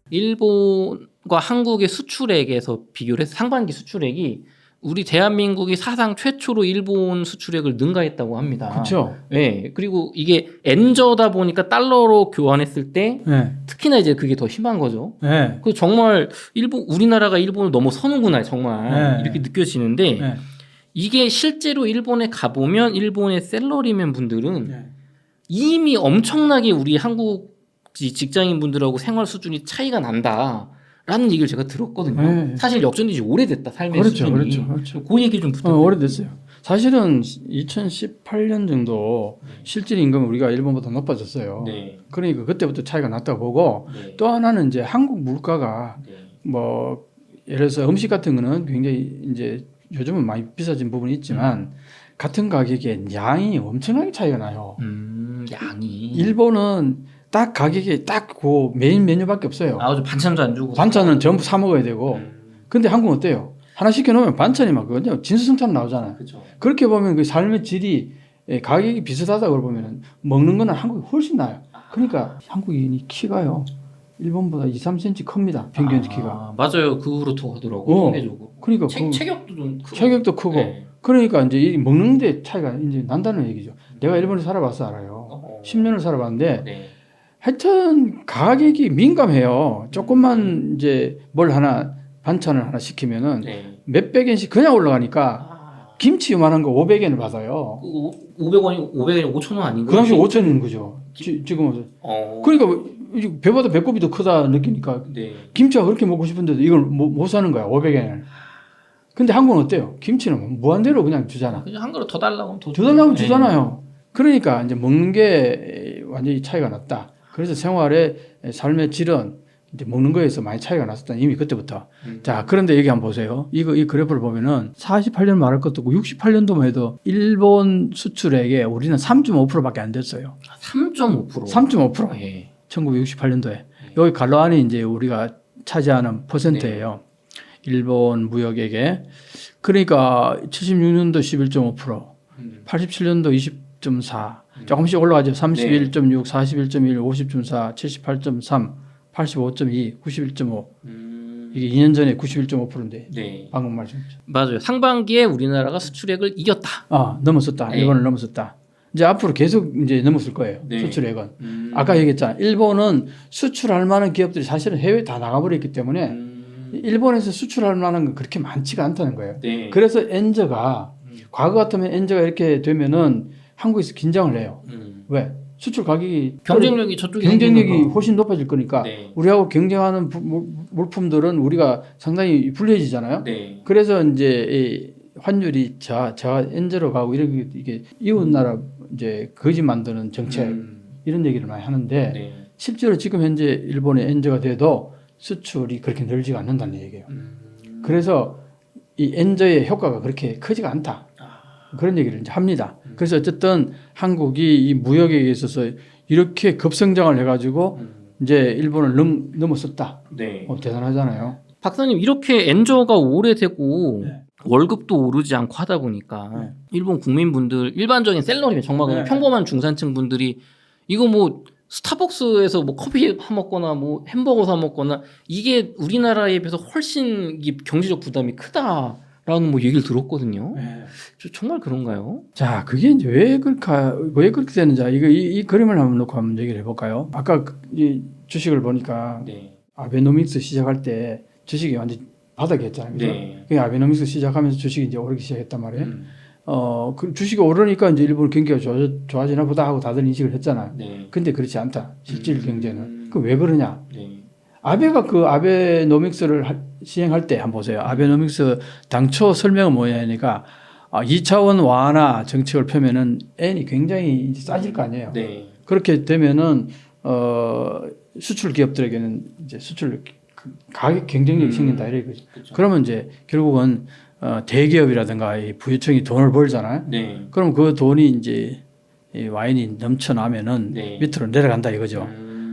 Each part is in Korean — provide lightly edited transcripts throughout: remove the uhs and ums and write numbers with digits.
일본과 한국의 수출액에서 비교를 해서 상반기 수출액이 우리 대한민국이 사상 최초로 일본 수출액을 능가했다고 합니다. 그렇죠. 네. 그리고 이게 엔저다 보니까 달러로 교환했을 때 네. 특히나 이제 그게 더 심한 거죠. 네. 그 정말 우리나라가 일본을 넘어서는구나 정말 네. 이렇게 느껴지는데 네. 이게 실제로 일본에 가보면 일본의 샐러리맨 분들은 네. 이미 엄청나게 우리 한국 직장인 분들하고 생활 수준이 차이가 난다라는 얘기를 제가 들었거든요. 네. 사실 역전된 지 오래됐다 삶의 그렇죠, 수준이. 그렇죠. 그 얘기 좀 부탁드려요. 오래됐어요. 사실은 2018년 정도 실질 임금은 우리가 일본보다 높아졌어요. 네. 그러니까 그때부터 차이가 났다고 보고 네. 또 하나는 이제 한국 물가가 네. 뭐 예를 들어서 음식 같은 거는 굉장히 이제 요즘은 많이 비싸진 부분이 있지만 같은 가격에 양이 엄청나게 차이가 나요. 양이. 일본은 딱 가격이 딱 그 메인 메뉴밖에 없어요. 아, 반찬도 안 주고. 반찬은 전부 사 먹어야 되고. 근데 한국은 어때요? 하나 시켜놓으면 반찬이 막 그거든요. 진수성찬 나오잖아요. 그렇죠. 그렇게 보면 그 삶의 질이 가격이 비슷하다고 보면 먹는 거는 한국이 훨씬 나아요. 그러니까 한국인이 키가요. 일본보다 2, 3cm 큽니다. 평균 키가. 맞아요. 그렇다고 하더라고요. 통계적으로. 그러니까 체격도 좀 크고. 체격도 크고. 네. 그러니까 이제 이 먹는 데 차이가 이제 난다는 얘기죠. 내가 일본에 살아봐서 알아요. 10년을 살아봤는데 네. 하여튼 가격이 민감해요. 조금만 이제 뭘 하나 반찬을 하나 시키면은 네. 몇백 엔씩 그냥 올라가니까 김치 요만한 거 500엔을 받아요. 500원이 5,000원 아닌가요? 그 당시 5,000원인 거죠. 지금은. 그러니까 배보다 배꼽이 더 크다 느끼니까 네. 김치가 그렇게 먹고 싶은데도 이걸 못 사는 거야. 500엔을. 근데 한국은 어때요? 김치는 무한대로 그냥 주잖아. 그냥 한 그릇 더 달라고 하면 더 달라고 주잖아요. 그러니까 이제 먹는 게 완전히 차이가 났다. 그래서 생활의 삶의 질은 이제 먹는 거에서 많이 차이가 났었다. 이미 그때부터. 자, 그런데 여기 한번 보세요. 이 그래프를 보면은 48년 말할 것도 없고 68년도만 해도 일본 수출액에 우리는 3.5%밖에 안 됐어요. 3.5%. 3.5%. 예. 1968년도에. 여기 갈로 안이 이제 우리가 차지하는 퍼센트예요. 일본 무역액에. 그러니까 76년도 11.5%, 87년도 20.4, 조금씩 올라가죠. 31.6, 41.1, 50.4, 78.3, 85.2, 91.5. 이게 2년 전에 91.5%인데. 네. 방금 말씀하셨죠. 맞아요. 상반기에 우리나라가 수출액을 이겼다. 넘었었다. 네. 일본을 넘었었다. 이제 앞으로 계속 이제 넘었을 거예요. 네. 수출액은. 아까 얘기했잖아. 일본은 수출할 만한 기업들이 사실은 해외에 다 나가버렸기 때문에 일본에서 수출할 만한 건 그렇게 많지가 않다는 거예요. 네. 그래서 엔저가 과거 같으면 엔저가 이렇게 되면은 한국에서 긴장을 해요. 왜? 수출 가격이 경쟁력이 저쪽이 경쟁력이 훨씬 높아질 거니까 네. 우리하고 경쟁하는 물품들은 우리가 상당히 불리해지잖아요. 네. 그래서 이제 이 환율이 저 엔저로 가고 이게 이웃 나라 이제 거지 만드는 정책 이런 얘기를 많이 하는데 네. 실제로 지금 현재 일본의 엔저가 돼도 수출이 그렇게 늘지가 않는다는 얘기예요. 그래서 이 엔저의 효과가 그렇게 크지가 않다. 그런 얘기를 이제 합니다. 그래서 어쨌든 한국이 이 무역에 있어서 이렇게 급성장을 해가지고 이제 일본을 넘었었다. 네. 대단하잖아요. 박사님 이렇게 엔저가 오래되고 네. 월급도 오르지 않고 하다 보니까 네. 일본 국민분들 일반적인 샐러리맨 정말 그냥 평범한 중산층 분들이 이거 뭐 스타벅스에서 뭐 커피 사 먹거나 뭐 햄버거 사 먹거나 이게 우리나라에 비해서 훨씬 이게 경제적 부담이 크다라는 뭐 얘기를 들었거든요. 네. 정말 그런가요? 자, 그게 이제 왜 그렇게 되는지 이 그림을 한번 놓고 한번 얘기를 해볼까요? 아까 이 주식을 보니까 네. 아베노믹스 시작할 때 주식이 완전 바닥이었잖아요. 그죠? 네. 그 아베노믹스 시작하면서 주식이 이제 오르기 시작했단 말이에요. 그 주식이 오르니까 이제 일본 경기가 좋아지나 보다 하고 다들 인식을 했잖아요. 네. 근데 그렇지 않다. 실질 경제는. 그 왜 그러냐? 네. 아베가 그 아베노믹스를 시행할 때 한번 보세요. 아베노믹스 당초 설명은 뭐냐니까 2차원 완화 정책을 펴면은 N이 굉장히 이제 싸질 거 아니에요. 네. 그렇게 되면은 수출 기업들에게는 이제 수출 가격 경쟁력이 생긴다 이거죠. 그러면 이제 결국은 대기업이라든가 이 부유층이 돈을 벌잖아요. 네. 그럼 그 돈이 이제 이 와인이 넘쳐나면은 네. 밑으로 내려간다 이거죠.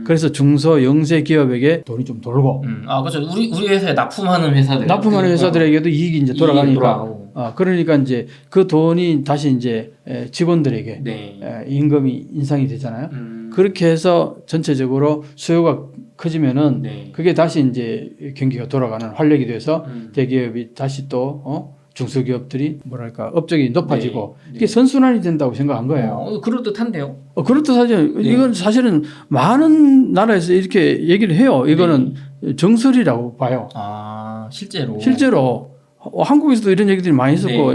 그래서 중소 영세 기업에게 돈이 좀 돌고 그렇죠. 우리 회사에 납품하는 회사들 납품하는 회사들에게도 이익이 이제 돌아가니까 돌아가고. 그러니까 이제 그 돈이 다시 이제 직원들에게 네. 임금이 인상이 되잖아요. 그렇게 해서 전체적으로 수요가 커지면은 네. 그게 다시 이제 경기가 돌아가는 활력이 돼서 대기업이 다시 또 중소기업들이 뭐랄까 업적이 높아지고 네. 이게 선순환이 된다고 생각한 거예요. 그럴듯한데요. 그렇듯하죠. 네. 이건 사실은 많은 나라에서 이렇게 얘기를 해요. 이거는 정설이라고 봐요. 아, 실제로. 실제로 한국에서도 이런 얘기들이 많이 있었고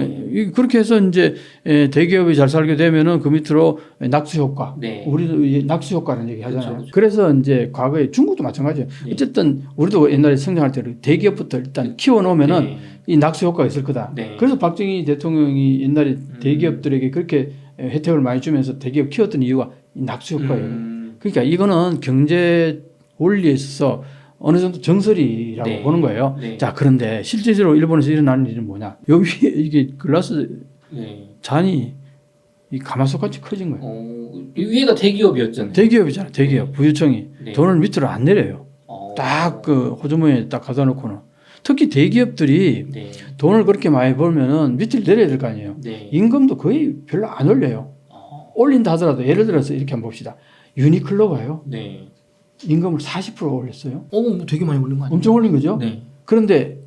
그렇게 해서 이제 대기업이 잘 살게 되면은 그 밑으로 낙수 효과, 네. 우리도 이 낙수 효과라는 얘기 하잖아요. 그렇죠. 그래서 이제 과거에 중국도 마찬가지예요. 네. 어쨌든 우리도 옛날에 성장할 때 대기업부터 일단 키워 놓으면은 이 낙수 효과가 있을 거다. 네. 그래서 박정희 대통령이 옛날에 대기업들에게 그렇게 혜택을 많이 주면서 대기업 키웠던 이유가 이 낙수 효과예요. 그러니까 이거는 경제 원리에 있어서 어느 정도 정설이라고 네. 보는 거예요. 네. 자, 그런데 실제로 일본에서 일어나는 일은 뭐냐? 여기 이게 글라스 네. 잔이 이 가마솥 같이 커진 거예요. 위에가 대기업이었잖아요. 대기업이잖아. 대기업 부유청이 네. 돈을 밑으로 안 내려요. 딱 그 호주머니에 딱 가둬 놓고는 특히 대기업들이 네. 돈을 그렇게 많이 벌면은 밑을 내려야 될 거 아니에요. 네. 임금도 거의 별로 안 올려요. 올린다 하더라도 예를 들어서 이렇게 한번 봅시다. 유니클로가요. 네. 임금을 40% 올렸어요. 뭐 되게 많이 올린 거 아니에요? 엄청 올린 거죠. 네. 그런데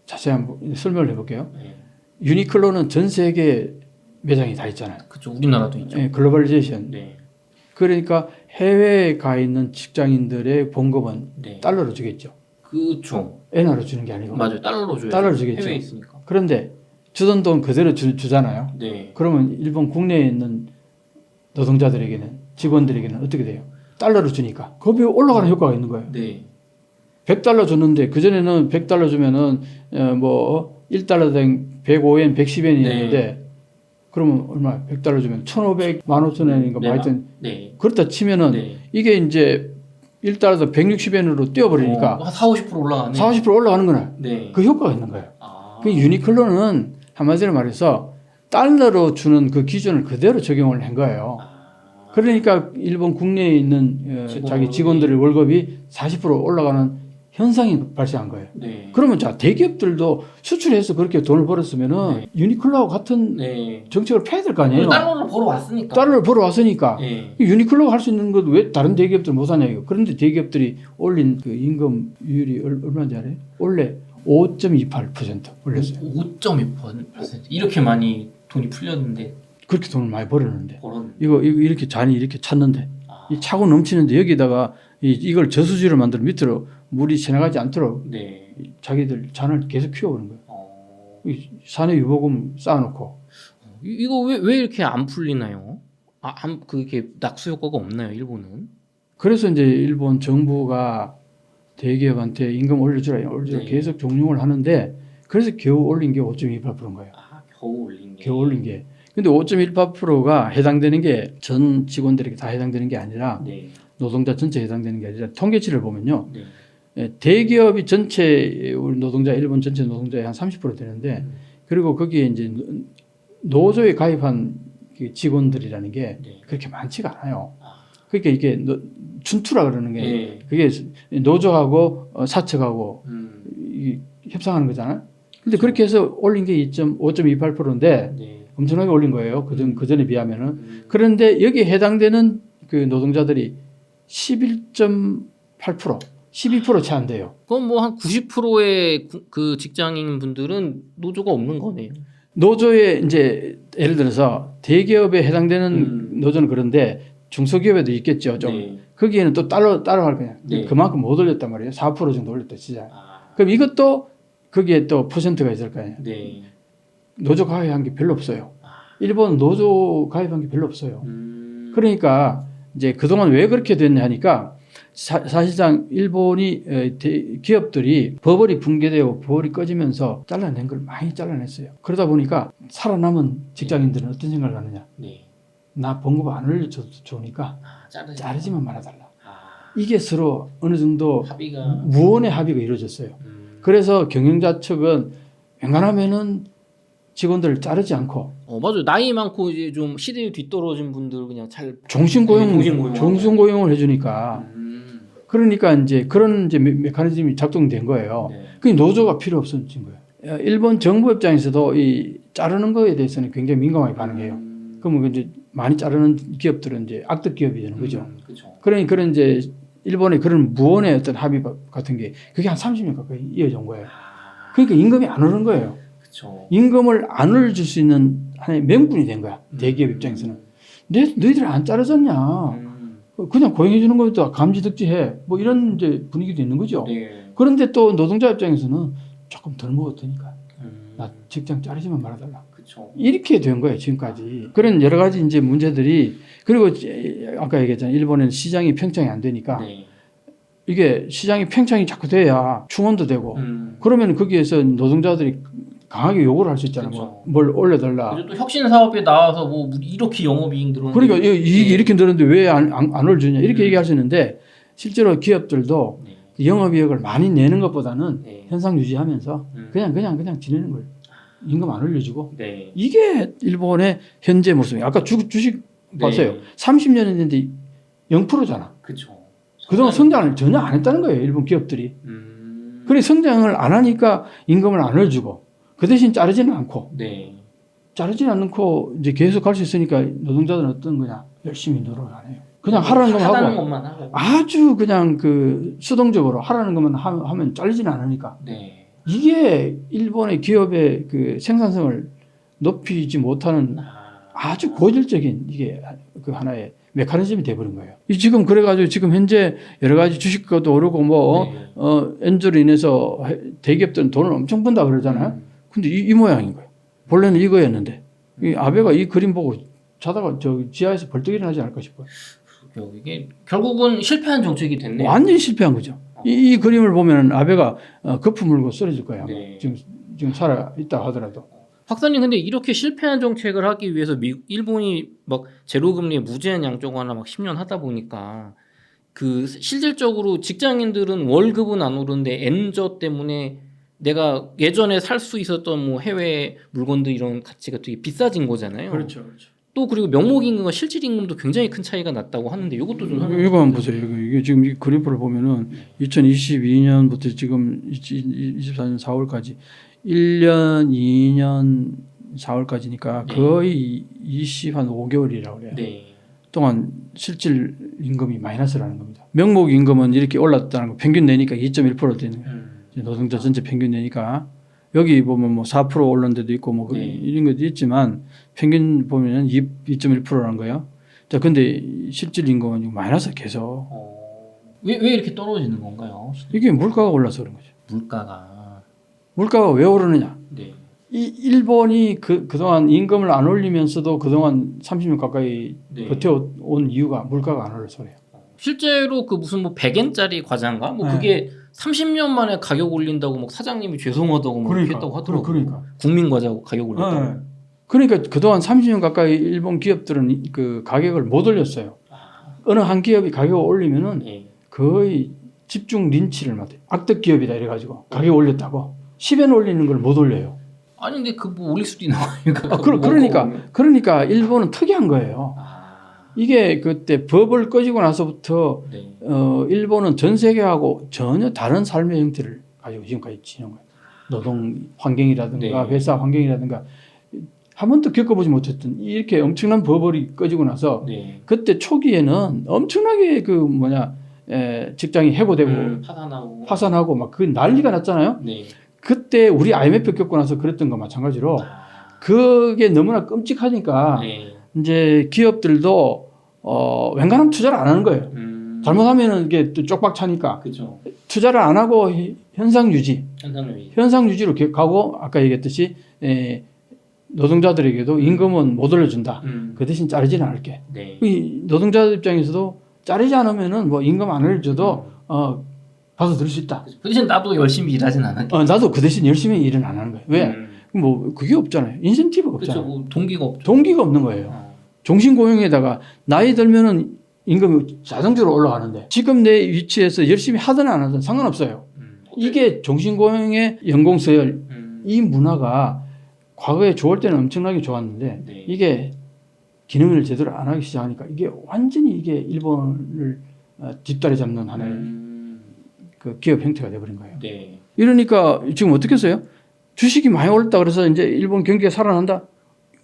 자세히 한번 설명을 해볼게요. 네. 유니클로는 전 세계 매장이 다 있잖아요. 그렇죠. 우리나라도 있죠. 글로벌리제이션. 네. 그러니까 해외에 가 있는 직장인들의 봉급은 네. 달러로 주겠죠. 그렇죠. 엔화로 주는 게 아니고. 맞아요. 달러로 줘요. 달러로 주겠죠. 해외에 있으니까. 그런데 주던 돈 그대로 주잖아요. 네. 그러면 일본 국내에 있는 노동자들에게는 직원들에게는 어떻게 돼요? 달러로 주니까 급이 올라가는 효과가 있는 거예요. 네. 100달러 줬는데 그전에는 100달러 주면은 뭐 1달러당 105엔, 110엔이었는데 네. 그러면 얼마? 100달러 주면 1,500, 15,000엔인가 뭐 하여튼 네. 그렇다 치면은 네. 이게 이제 1달러당 160엔으로 뛰어버리니까 한 40, 50% 올라가네. 40% 올라가는 거나 네. 그 효과가 있는 거예요. 아. 그 유니클로는 한마디로 말해서 달러로 주는 그 기준을 그대로 적용을 한 거예요. 그러니까 일본 국내에 있는 자기 직원들의 월급이 40% 올라가는 현상이 발생한 거예요. 네. 그러면 자 대기업들도 수출해서 그렇게 돈을 벌었으면은 네. 유니클로하고 같은 네. 정책을 펴야 될 거 아니에요. 달러를 벌어 왔으니까. 달러를 벌어왔으니까 네. 유니클로가 할 수 있는 것 왜 다른 대기업들 못 하냐 이거. 그런데 대기업들이 올린 그 임금율이 얼마인지 알아요? 원래 5.28% 올렸어요. 5.2%. 이렇게 많이 돈이 풀렸는데 그렇게 돈을 많이 벌었는데 벌었는데. 이거 이렇게 잔이 이렇게 찼는데 이 차고 넘치는데 여기다가 이걸 저수지를 만들어 밑으로 물이 지나가지 않도록 네. 자기들 잔을 계속 키워보는 거예요. 이 산에 유보금 쌓아놓고. 이거 왜 이렇게 안 풀리나요? 그게 낙수 효과가 없나요, 일본은? 그래서 이제 일본 정부가 대기업한테 임금 올려주라 네. 계속 종용을 하는데 그래서 겨우 올린 게 5.28%인 거예요. 겨우 올린 게. 겨우 올린 게. 근데 5.18%가 해당되는 게 전 직원들에게 다 해당되는 게 아니라 네. 노동자 전체에 해당되는 게 아니라 통계치를 보면요. 네. 대기업이 전체 우리 노동자 일본 전체 노동자의 한 30% 되는데 그리고 거기에 이제 노조에 가입한 그 직원들이라는 게 네. 그렇게 많지가 않아요. 그러니까 이게 춘투라 그러는 게 네. 그게 노조하고 사측하고 음. 협상하는 거잖아요. 근데 그렇게 해서 올린 게 5.28%인데 네. 엄청나게 올린 거예요. 그 전에 비하면은. 그런데 여기에 해당되는 그 노동자들이 11.8%, 12% 채 안 돼요. 그럼 뭐 한 90%의 그 직장인 분들은 노조가 없는 거네요. 노조에 이제 예를 들어서 대기업에 해당되는 노조는 그런데 중소기업에도 있겠죠. 좀 네. 거기에는 또 따라갈 거냐. 네. 그만큼 못 올렸단 말이에요. 4% 정도 올렸다 진짜. 그럼 이것도 거기에 또 퍼센트가 있을 거 아니에요. 네. 노조 가입한 게 별로 없어요. 일본 노조 가입한 게 별로 없어요. 그러니까 이제 그동안 왜 그렇게 됐냐 하니까 사실상 일본이 기업들이 버블이 붕괴되고 버블이 꺼지면서 잘라낸 걸 많이 잘라냈어요. 그러다 보니까 살아남은 직장인들은 어떤 생각을 하느냐. 네. 나 봉급 안 올려줘도 좋으니까 자르지만 말아달라. 이게 서로 어느 정도 합의가 무언의 합의가 이루어졌어요. 그래서 경영자 측은 웬간하면은 직원들을 자르지 않고 맞아요. 나이 많고 이제 좀 시대에 뒤떨어진 분들 그냥 잘 종신고용을 해주니까 그러니까 이제 그런 이제 메커니즘이 작동된 거예요. 네. 그 노조가 필요 없어진 거예요. 일본 정부 입장에서도 이 자르는 거에 대해서는 굉장히 민감하게 반응해요. 그러면 이제 많이 자르는 기업들은 이제 악덕 기업이 되는 거죠. 그렇죠. 그러니 그런 이제 일본의 그런 무언의 어떤 합의 같은 게 그게 한 30년 가까이 이어져 온 거예요. 그러니까 임금이 안 오른 거예요. 그렇죠. 임금을 안 올려줄 수 있는 하나의 명분이 된 거야. 대기업 입장에서는. 너희들 안 자르졌냐. 그냥 고용해 주는 것도 감지덕지해. 뭐 이런 이제 분위기도 있는 거죠. 네. 그런데 또 노동자 입장에서는 조금 덜 먹어도 되니까 나 직장 자르지만 말아달라. 그렇죠. 이렇게 된 거예요, 지금까지. 그런 여러 가지 이제 문제들이, 그리고 아까 얘기했잖아요. 일본은 시장이 평창이 안 되니까 네. 이게 시장이 평창이 자꾸 돼야 충원도 되고 그러면 거기에서 노동자들이 강하게 요구를 할 수 있잖아요. 그렇죠. 뭘 올려달라. 그리고 또 혁신 사업에 나와서 뭐 이렇게 영업이익 늘었는데 그러니까 이익이 이렇게 늘었는데 왜 안 올려주냐 이렇게 얘기할 수 있는데 실제로 기업들도 네. 영업이익을 많이 내는 것보다는 네. 현상 유지하면서 그냥 지내는 거예요. 임금 안 올려주고. 네. 이게 일본의 현재 모습이에요. 아까 주식 봤어요. 네. 30년 했는데 0%잖아. 그렇죠. 그동안 성장을 전혀 안 했다는 거예요. 일본 기업들이. 그래 성장을 안 하니까 임금을 안 올려주고 그 대신 자르지는 않고 네. 자르지는 않고 이제 계속 갈 수 있으니까 노동자들은 어떤 거냐 열심히 노력을 안 해요. 그냥 하라는 것만 하고 것만 하고. 아주 그냥 그 수동적으로 하라는 것만 하면 잘리지는 않으니까 네. 이게 일본의 기업의 그 생산성을 높이지 못하는 아주 고질적인 이게 그 하나의 메커니즘이 돼버린 거예요. 지금 그래가지고 지금 현재 여러 가지 주식도 오르고 뭐 엔저로 인해서 대기업들은 돈을 엄청 번다 그러잖아요. 근데 이 모양인 거예요. 본래는 이거였는데 이 아베가 이 그림 보고 자다가 저 지하에서 벌떡 일어나지 않을까 싶어요. 이게 결국은 실패한 정책이 됐네요. 완전히 실패한 거죠. 이 그림을 보면 아베가 거품 물고 쓰러질 거예요. 네. 지금 살아 있다 하더라도. 박사님 근데 이렇게 실패한 정책을 하기 위해서 일본이 막 제로금리에 무제한 양적 완화 막 10년 하다 보니까 그 실질적으로 직장인들은 월급은 안 오르는데 엔저 때문에 내가 예전에 살 수 있었던 뭐 해외 물건들 이런 가치가 되게 비싸진 거잖아요. 그렇죠. 또 그리고 명목임금과 실질임금도 굉장히 큰 차이가 났다고 하는데 이것도 좀 이거 한번 보세요. 이게 지금 이 그래프를 보면은 2022년부터 지금 24년 4월까지 1년, 2년, 4월까지니까 거의 20한 5개월이라고 그래요. 네. 동안 실질 임금이 마이너스라는 겁니다. 명목 임금은 이렇게 올랐다는 거 평균 내니까 2.1% 되는 거예요. 노동자 전체 평균 내니까 여기 보면 뭐 4% 오른 데도 있고 뭐 이런 것도 있지만 평균 보면은 2.1%라는 거예요. 자, 근데 실질 임금은 마이너스 계속. 왜 이렇게 떨어지는 건가요? 이게 물가가 올라서 그런 거죠. 물가가 왜 오르느냐? 네. 이 일본이 그동안 임금을 안 올리면서도 그동안 30년 가까이 버텨온 이유가 물가가 안 올라서 그래요. 실제로 그 무슨 뭐 100엔짜리 과자인가? 뭐 그게 30년 만에 가격 올린다고 막 사장님이 죄송하다고 뭐 이렇게 했다고 하더라고요. 그러니까. 국민 과자 가격 올렸다고. 그러니까 그동안 30년 가까이 일본 기업들은 그 가격을 못 올렸어요. 어느 한 기업이 가격을 올리면은 거의 집중 린치를 맡아요. 악덕 기업이다 이래가지고 가격 올렸다고 10엔 올리는 걸 못 올려요. 아니 근데 그 뭐 올릴 수도 있는 거니까. 그러니까 일본은 특이한 거예요. 이게 그때 법을 꺼지고 나서부터 일본은 전 세계하고 전혀 다른 삶의 형태를 가지고 지금까지 지낸 거예요. 노동 환경이라든가 회사 환경이라든가 한 번도 겪어보지 못했던 이렇게 엄청난 법이 꺼지고 나서 그때 초기에는 엄청나게 직장이 해고되고 파산하고 막 그 난리가 났잖아요. 그때 우리 IMF 겪고 나서 그랬던 거 마찬가지로 그게 너무나 끔찍하니까 이제 기업들도 웬간하면 투자를 안 하는 거예요. 잘못하면은 이게 또 쪽박 차니까 투자를 안 하고 현상 유지로 가고 아까 얘기했듯이 노동자들에게도 임금은 못 올려준다. 그 대신 자르지는 않을게. 이 노동자들 입장에서도 자르지 않으면은 뭐 임금 안 올려줘도 가서 들을 수 있다. 그 대신 나도 열심히 일하진 않을게. 나도 그 대신 열심히 일은 안 하는 거예요. 왜? 뭐 그게 없잖아요. 인센티브가 없잖아요. 뭐 동기가 없죠. 동기가 없는 거예요. 종신고용에다가 나이 들면은 임금이 자동적으로 올라가는데 지금 내 위치에서 열심히 하든 안 하든 상관없어요. 이게 종신고용의 연공 서열 이 문화가 과거에 좋을 때는 엄청나게 좋았는데 이게 기능을 제대로 안 하기 시작하니까 이게 완전히 이게 일본을 뒷다리 잡는 하나의 그 기업 형태가 돼버린 거예요. 이러니까 지금 어떻게 했어요? 주식이 많이 올랐다 그래서 이제 일본 경기가 살아난다?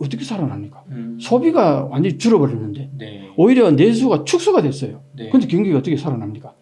어떻게 살아납니까? 소비가 완전히 줄어버렸는데 네. 오히려 내수가 축소가 됐어요. 네. 근데 경기가 어떻게 살아납니까?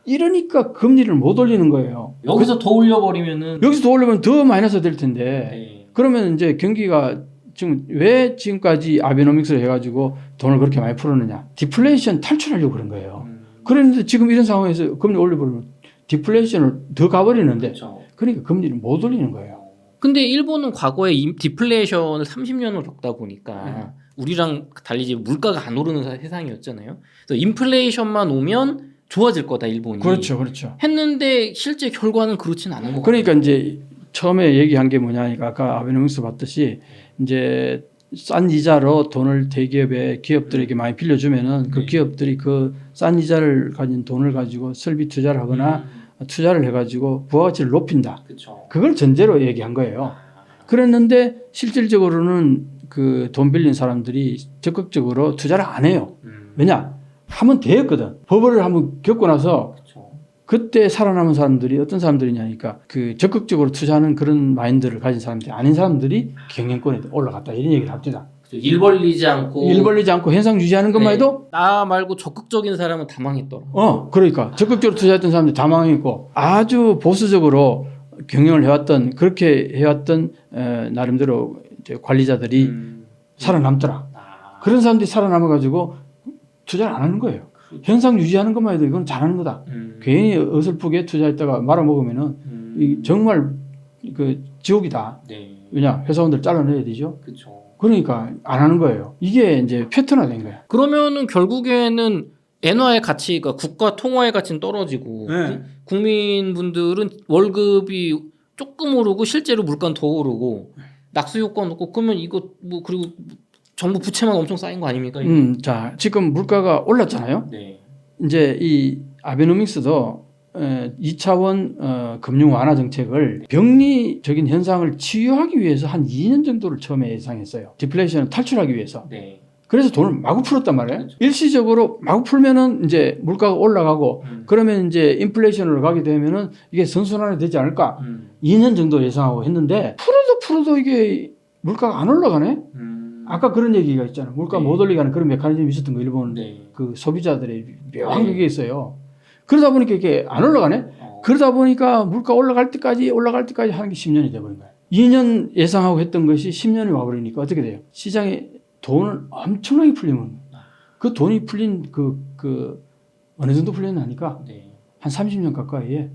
이러니까 금리를 못 올리는 거예요. 여기서 더 올려버리면은 여기서 더 올리면 더 마이너스 될 텐데 네. 그러면 이제 경기가 지금 왜 지금까지 아베노믹스를 해가지고 돈을 그렇게 많이 풀었느냐? 디플레이션 탈출하려고 그런 거예요. 그런데 지금 이런 상황에서 금리 올려버리면 디플레이션을 더 가버리는데 그렇죠. 그러니까 금리를 못 올리는 거예요. 근데 일본은 과거에 디플레이션을 30년을 겪다 보니까 우리랑 달리 물가가 안 오르는 세상이었잖아요. 그래서 인플레이션만 오면 좋아질 거다 일본이. 그렇죠, 그렇죠. 했는데 실제 결과는 그렇진 않은 거 그러니까 이제 처음에 얘기한 게 뭐냐니까 아까 아베노믹스 봤듯이 이제 싼 이자로 돈을 대기업에 기업들에게 많이 빌려주면은 그 기업들이 그 싼 이자를 가진 돈을 가지고 설비 투자를 하거나 투자를 해가지고 부가가치를 높인다. 그렇죠. 그걸 전제로 얘기한 거예요. 그랬는데 실질적으로는 그 돈 빌린 사람들이 적극적으로 투자를 안 해요. 왜냐? 한번 되었거든. 버블을 한번 겪고 나서 그렇죠. 그때 살아남은 사람들이 어떤 사람들이냐니까 그 적극적으로 투자하는 그런 마인드를 가진 사람들이 아닌 사람들이 경영권에 올라갔다 이런 얘기를 합니다. 일 벌리지 않고 일 벌리지 않고 현상 유지하는 것만 해도 나 말고 적극적인 사람은 다 망했더라. 그러니까 적극적으로 투자했던 사람들이 다 망했고 아주 보수적으로 경영을 해왔던 그렇게 해왔던 나름대로 이제 관리자들이 살아남더라. 그런 사람들이 살아남아가지고 투자를 안 하는 거예요. 현상 유지하는 것만 해도 이건 잘하는 거다. 괜히 어설프게 투자했다가 말아먹으면은 이 정말 그 지옥이다. 네. 왜냐 회사원들 잘라내야 되죠. 그렇죠. 그러니까 안 하는 거예요. 이게 이제 패턴화된 거예요. 그러면은 결국에는 엔화의 가치, 그러니까 국가 통화의 가치는 떨어지고 네. 국민분들은 월급이 조금 오르고 실제로 물가는 더 오르고 낙수 효과는 없고 그러면 이거 뭐 그리고 정부 부채만 엄청 쌓인 거 아닙니까? 이게? 자 지금 물가가 올랐잖아요. 네. 이제 이 아베노믹스도 2차원 금융 완화 정책을 병리적인 현상을 치유하기 위해서 한 2년 정도를 처음에 예상했어요. 디플레이션을 탈출하기 위해서. 네. 그래서 돈을 마구 풀었단 말이에요. 그렇죠. 일시적으로 마구 풀면은 이제 물가가 올라가고 그러면 이제 인플레이션으로 가게 되면은 이게 선순환이 되지 않을까. 2년 정도 예상하고 했는데 풀어도 이게 물가가 안 올라가네. 아까 그런 얘기가 있잖아요. 물가 네. 못 올리게 하는 그런 메커니즘이 있었던 거 일본 네. 그 소비자들의 묘한 게 있어요. 그러다 보니까 이게 안 올라가네. 그러다 보니까 물가 올라갈 때까지 하는 게 10년이 돼버린 거예요. 2년 예상하고 했던 것이 10년이 와버리니까 어떻게 돼요? 시장에 돈을 엄청나게 풀리면 그 돈이 풀린 그 어느 정도 풀렸나니까 네. 한 30년 가까이에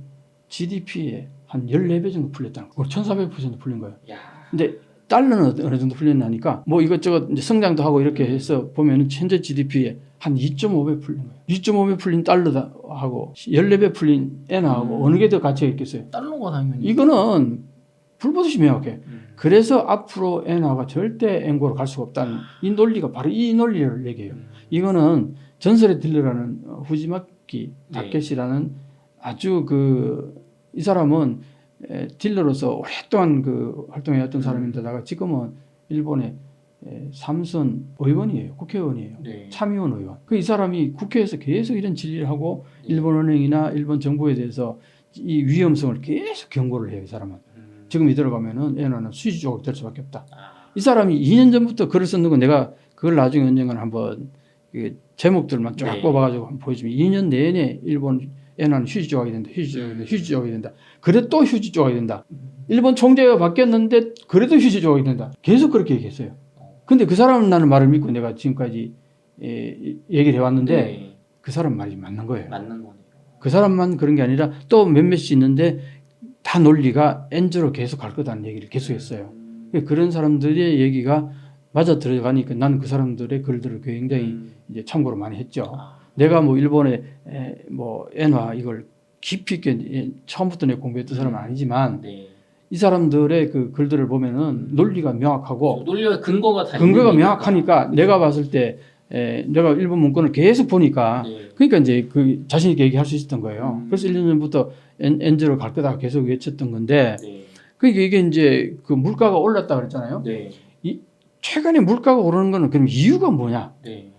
GDP에 한 14배 정도 풀렸다는 거예요. 1400% 풀린 거예요. 야. 근데 달러는 어느 정도 풀렸나니까 뭐 이것저것 이제 성장도 하고 이렇게 해서 보면은 현재 GDP에 한 2.5배 풀린 거예요. 2.5배 풀린 달러하고 14배 풀린 엔화하고 어느 게 더 가치가 있겠어요? 달러가 당연히. 이거는 불보듯이 명확해. 그래서 앞으로 엔화가 절대 엔고로 갈 수가 없다는 이 논리가 바로 이 논리를 얘기해요. 이거는 전설의 딜러라는 후지마키 다케시라는 아주 이 사람은 딜러로서 오랫동안 활동해왔던 사람인데다가 지금은 일본의 삼선 의원이에요. 국회의원이에요. 네. 참의원 의원. 이 사람이 국회에서 계속 이런 질의를 하고 일본은행이나 일본 정부에 대해서 이 위험성을 계속 경고를 해요. 이 사람은. 지금 이대로 가면은 엔화는 수지 조각이 될 수밖에 없다. 이 사람이 2년 전부터 글을 썼는 거 내가 그걸 나중에 언젠가 한번 제목들만 쫙 네. 뽑아가지고 한번 보여주면 2년 내내 일본 엔화는 휴지 조각이 된다. 휴지 조각이 된다. 휴지 조각이 된다. 그래 또 휴지 조각이 된다. 일본 총재가 바뀌었는데 그래도 휴지 조각이 된다. 계속 그렇게 얘기했어요. 근데 그 사람 나는 말을 믿고 내가 지금까지 얘기를 해왔는데 네. 그 사람 말이 맞는 거예요. 맞는 거네요. 그 사람만 그런 게 아니라 또 몇몇이 있는데 다 논리가 엔저로 계속 갈 거다는 얘기를 계속 했어요. 그런 사람들의 얘기가 맞아 들어가니까 나는 그 사람들의 글들을 굉장히 이제 참고로 많이 했죠. 내가 뭐 일본의 뭐 엔화 이걸 깊이 있게 처음부터 내가 공부했던 사람은 아니지만 네. 이 사람들의 그 글들을 보면은 논리가 명확하고 논리가 근거가 다 근거가 있는 명확하니까 내가 봤을 때 내가 일본 문건을 계속 보니까 네. 그러니까 이제 그 자신 있게 얘기할 수 있었던 거예요. 그래서 1년 전부터 엔저로 갈 거다 계속 외쳤던 건데 네. 그러니까 이게 이제 그 물가가 올랐다 그랬잖아요. 네. 최근에 물가가 오르는 거는 그럼 이유가 뭐냐? 네.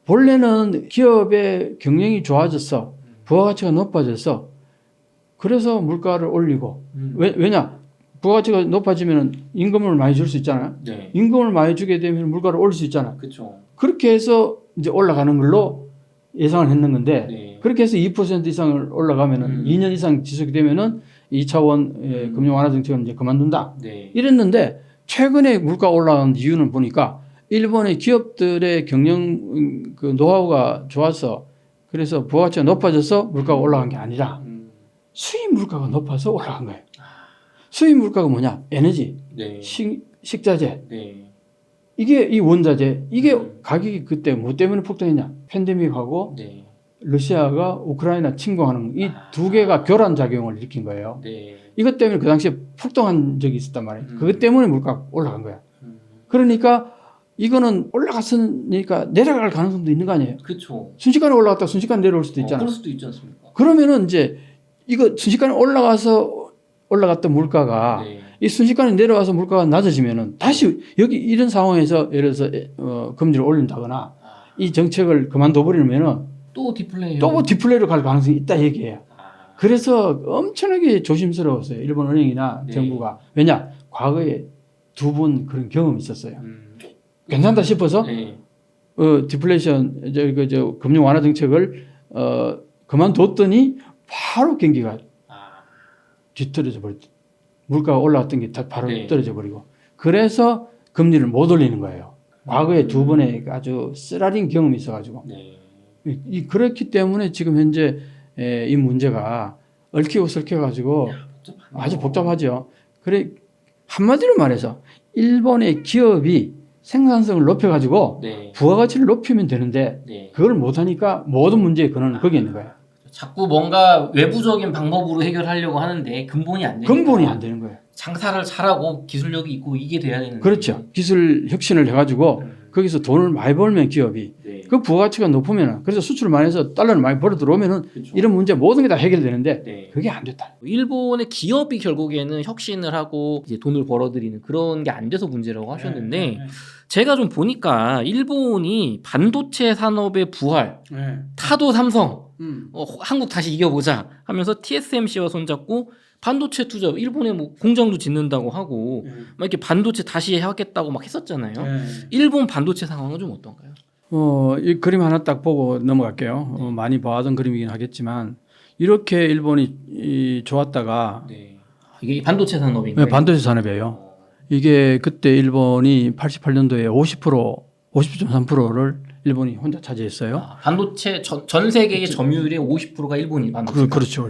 본래는 기업의 경영이 좋아졌어. 부가가치가 높아져서 그래서 물가를 올리고 왜냐? 부가가치가 높아지면 임금을 많이 줄 수 있잖아요. 네. 임금을 많이 주게 되면 물가를 올릴 수 있잖아요. 그렇죠. 그렇게 해서 이제 올라가는 걸로 예상을 했는 건데 네. 그렇게 해서 2% 이상을 올라가면은 2년 이상 지속이 되면은 2차원 금융 완화 정책은 이제 그만둔다. 네. 이랬는데 최근에 물가 올라간 이유는 보니까 일본의 기업들의 경영 그 노하우가 좋아서 그래서 부가가치가 높아져서 물가가 올라간 게 아니라 수입 물가가 높아서 올라간 거예요. 수입 물가가 뭐냐? 에너지, 네. 식자재, 네. 이게 이 원자재, 이게 가격이 그때 뭐 때문에 폭등했냐? 팬데믹하고 네. 러시아가 우크라이나 침공하는 이 두 개가 교란 작용을 일으킨 거예요. 네. 이것 때문에 그 당시에 폭등한 적이 있었단 말이에요. 그것 때문에 물가가 올라간 거야. 그러니까 이거는 올라갔으니까 내려갈 가능성도 있는 거 아니에요? 그렇죠. 순식간에 올라갔다 순식간에 내려올 수도 있잖아. 그럴 수도 있지 않습니까? 그러면은 이제 이거 순식간에 올라갔던 물가가 네. 이 순식간에 내려와서 물가가 낮아지면은 다시 여기 이런 상황에서 예를 들어서 금리를 올린다거나 이 정책을 그만둬 버리면은 또 디플레이. 또 디플레이로 갈 가능성이 있다 얘기예요. 그래서 엄청나게 조심스러웠어요. 일본 은행이나 네. 정부가. 왜냐? 과거에 두 번 그런 경험이 있었어요. 괜찮다 싶어서 네. 디플레이션 금융 완화 정책을 그만뒀더니 바로 경기가 뒤떨어져 버렸죠. 물가가 올라갔던 게 바로 네. 떨어져 버리고. 그래서 금리를 못 올리는 거예요. 과거에 두 번의 아주 쓰라린 경험이 있어가지고. 네. 그렇기 때문에 지금 현재 이 문제가 얽히고 설켜가지고 아주 복잡하죠. 그래 한마디로 말해서 일본의 기업이 생산성을 높여가지고 네. 부가가치를 높이면 되는데 네. 그걸 못하니까 모든 문제의 근원은 거기에 있는 거예요. 자꾸 뭔가 외부적인 방법으로 해결하려고 하는데 근본이 안 되니까. 근본이 안 되는 거예요. 장사를 잘하고 기술력이 있고 이게 돼야 되는데. 그렇죠. 기술 혁신을 해가지고 거기서 돈을 많이 벌면 기업이 네. 그 부가가치가 높으면 그래서 수출을 많이 해서 달러를 많이 벌어 들어오면은 그렇죠. 이런 문제 모든 게 다 해결되는데 네. 그게 안 됐다. 일본의 기업이 결국에는 혁신을 하고 이제 돈을 벌어들이는 그런 게 안 돼서 문제라고 하셨는데 제가 좀 보니까 일본이 반도체 산업의 부활, 타도 삼성, 한국 다시 이겨보자 하면서 TSMC와 손잡고 반도체 투자, 일본에 뭐 공장도 짓는다고 하고 막 이렇게 반도체 다시 해왔겠다고 막 했었잖아요. 일본 반도체 상황은 좀 어떤가요? 이 그림 하나 딱 보고 넘어갈게요. 많이 봐왔던 그림이긴 하겠지만 이렇게 일본이 좋았다가 네. 이게 반도체 산업인가요? 네, 반도체 산업이에요. 이게 그때 일본이 88년도에 50.3%를 일본이 혼자 차지했어요. 반도체 전 세계의 점유율의 50%가 일본이 반도체. 그렇죠.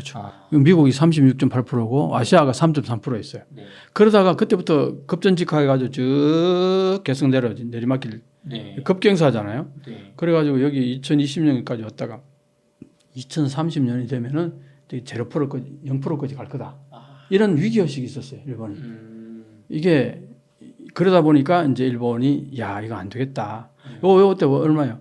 미국이 36.8%고 아시아가 3.3%였어요. 네. 그러다가 그때부터 급전직하해가지고 쭉 계속 내리막길 네. 급경사잖아요. 네. 그래가지고 여기 2020년까지 왔다가 2030년이 되면은 되게 0%까지 갈 거다. 이런 위기의식이 있었어요, 일본이. 이게 그러다 보니까 이제 일본이 야 이거 안 되겠다. 요때 얼마요?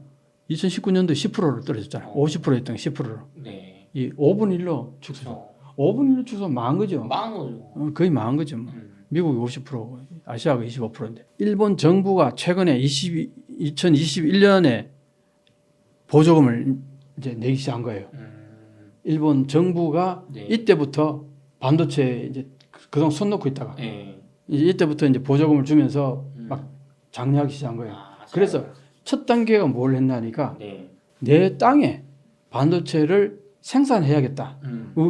2019년도 10%로 떨어졌잖아요. 50%였던 게 10%로. 네. 이 5분 1로 축소. 5분 1로 축소 망한 거죠. 망한 거죠. 거의 망한 거죠. 뭐. 미국이 50%, 아시아가 25%인데. 일본 정부가 최근에 2021년에 보조금을 이제 내기 시작한 거예요. 일본 정부가 네. 이때부터 반도체 이제 그동안 손 놓고 있다가 네. 이제 이때부터 이제 보조금을 주면서 막 장려하기 시작한 거예요. 그래서 첫 단계가 뭘 했나니까 네. 내 땅에 반도체를 생산해야겠다.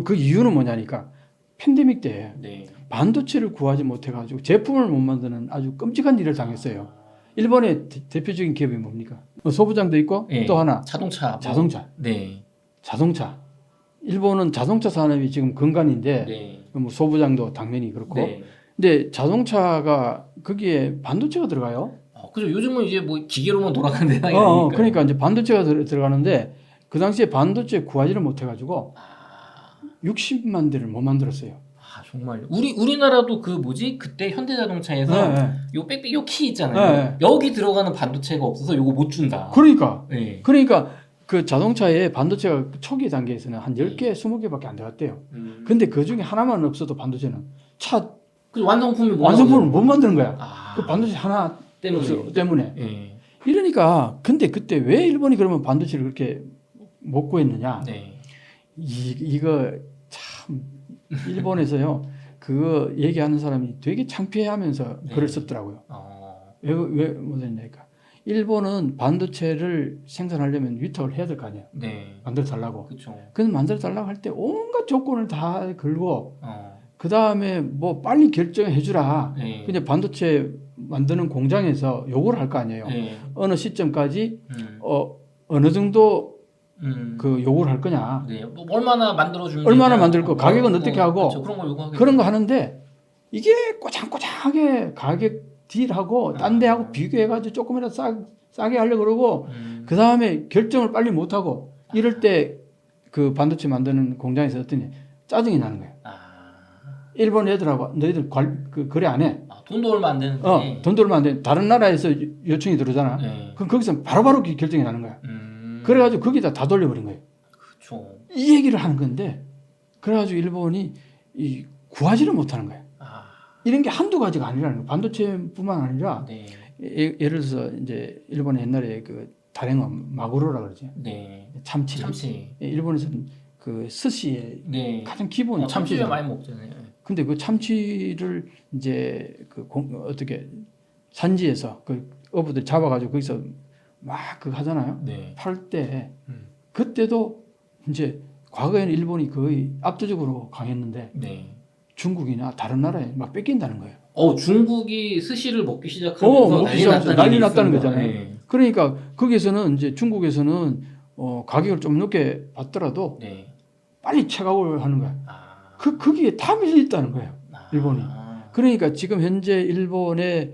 그 이유는 뭐냐니까 팬데믹 때 네. 반도체를 구하지 못해가지고 제품을 못 만드는 아주 끔찍한 일을 당했어요. 일본의 대표적인 기업이 뭡니까? 소부장도 있고 네. 또 하나 자동차. 네. 자동차. 일본은 자동차 산업이 지금 근간인데 네. 뭐 소부장도 당연히 그렇고 네. 근데 자동차가 거기에 반도체가 들어가요. 그죠. 요즘은 이제 뭐 기계로만 돌아가는 대상이 아니니까. 그러니까 이제 반도체가 들어가는데 그 당시에 반도체 구하지를 못해가지고 60만 대를 못 만들었어요. 정말 우리나라도 그 뭐지 그때 현대자동차에서 네. 요 빽빽 요 키 있잖아요. 네. 여기 들어가는 반도체가 없어서 요거 못 준다. 그러니까 네. 그 자동차에 반도체가 초기 단계에서는 한 10개, 20개밖에 안 들어갔대요. 근데 그 중에 하나만 없어도 반도체는 그 완성품을 완성품을 못 만드는 거야. 아, 그 반도체 하나 때문에. 네. 이러니까 근데 그때 왜 일본이 그러면 반도체를 그렇게 못 구했느냐? 네. 이거 참 일본에서요 그거 얘기하는 사람이 되게 창피해하면서 네. 글을 썼더라고요. 어. 왜 못했냐니까. 일본은 반도체를 생산하려면 위탁을 해야 될 거 아니에요. 네. 만들어 달라고. 그렇죠. 그래서 만들어 달라고 할 때 온갖 조건을 다 걸고 어. 그 다음에 뭐 빨리 결정해 주라. 네. 근데 반도체 만드는 공장에서 요구를 할 거 아니에요. 네. 어느 시점까지 음. 어느 정도 음. 그 요구를 할 거냐. 네. 뭐 얼마나 만들어 주면 얼마나 만들 거, 가격은 어떻게 하고. 그렇죠. 그런 걸 요구하겠죠. 그런 거 하는데 이게 꼬장꼬장하게 가격 딜하고 딴 데하고 비교해가지고 조금이라도 싸게 하려고 그러고 그 다음에 결정을 빨리 못하고 이럴 때 그 반도체 만드는 공장에서 어떠니 짜증이 나는 거예요. 일본 애들하고 너희들 거래 안 해. 돈도 얼마 안 되는데. 돈도 얼마 안 돼. 다른 나라에서 요청이 들어오잖아. 네. 그럼 거기서 바로바로 결정이 나는 거야. 그래가지고 거기다 다 돌려버린 거예요. 그렇죠. 이 얘기를 하는 건데 그래가지고 일본이 구하지를 못하는 거예요. 이런 게 한두 가지가 아니라는 거예요. 반도체뿐만 아니라 네. 예를 들어서 이제 일본에 옛날에 그 다랭어 마구로라 그러죠. 네. 참치. 일본에서는 그 스시의 네. 가장 기본이 참치를 참치잖아요. 많이 먹잖아요. 근데 그 참치를 이제 어떻게 산지에서 그 어부들 잡아가지고 거기서 막 그 하잖아요. 네. 팔 때 그때도 이제 과거에는 일본이 거의 압도적으로 강했는데 네. 중국이나 다른 나라에 막 뺏긴다는 거예요. 중국이 스시를 먹기 시작하면서 난리 났다는 거잖아요. 네. 그러니까 거기에서는 이제 중국에서는 가격을 좀 높게 받더라도 네. 빨리 체감을 하는 거야. 거기에 다 밀려 있다는 거예요. 일본이. 그러니까 지금 현재 일본의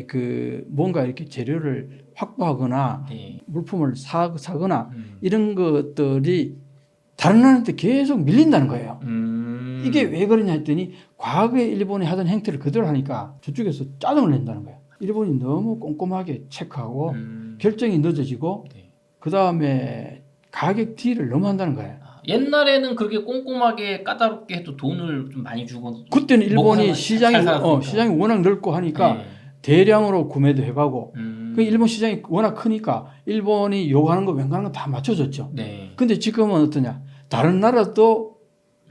그 뭔가 이렇게 재료를 확보하거나 네. 물품을 사거나 이런 것들이 다른 나라한테 계속 밀린다는 거예요. 이게 왜 그러냐 했더니 과거에 일본이 하던 행태를 그대로 하니까 저쪽에서 짜증을 낸다는 거예요. 일본이 너무 꼼꼼하게 체크하고 결정이 늦어지고 네. 그 다음에 가격 딜을 너무 한다는 거예요. 옛날에는 그렇게 꼼꼼하게 까다롭게 해도 돈을 좀 많이 주고 그때는 일본이 시장이 시장이 워낙 넓고 하니까 네. 대량으로 구매도 해가고 그 일본 시장이 워낙 크니까 일본이 요구하는 거 웬간한 거 다 맞춰줬죠. 네. 근데 지금은 어떠냐 다른 나라도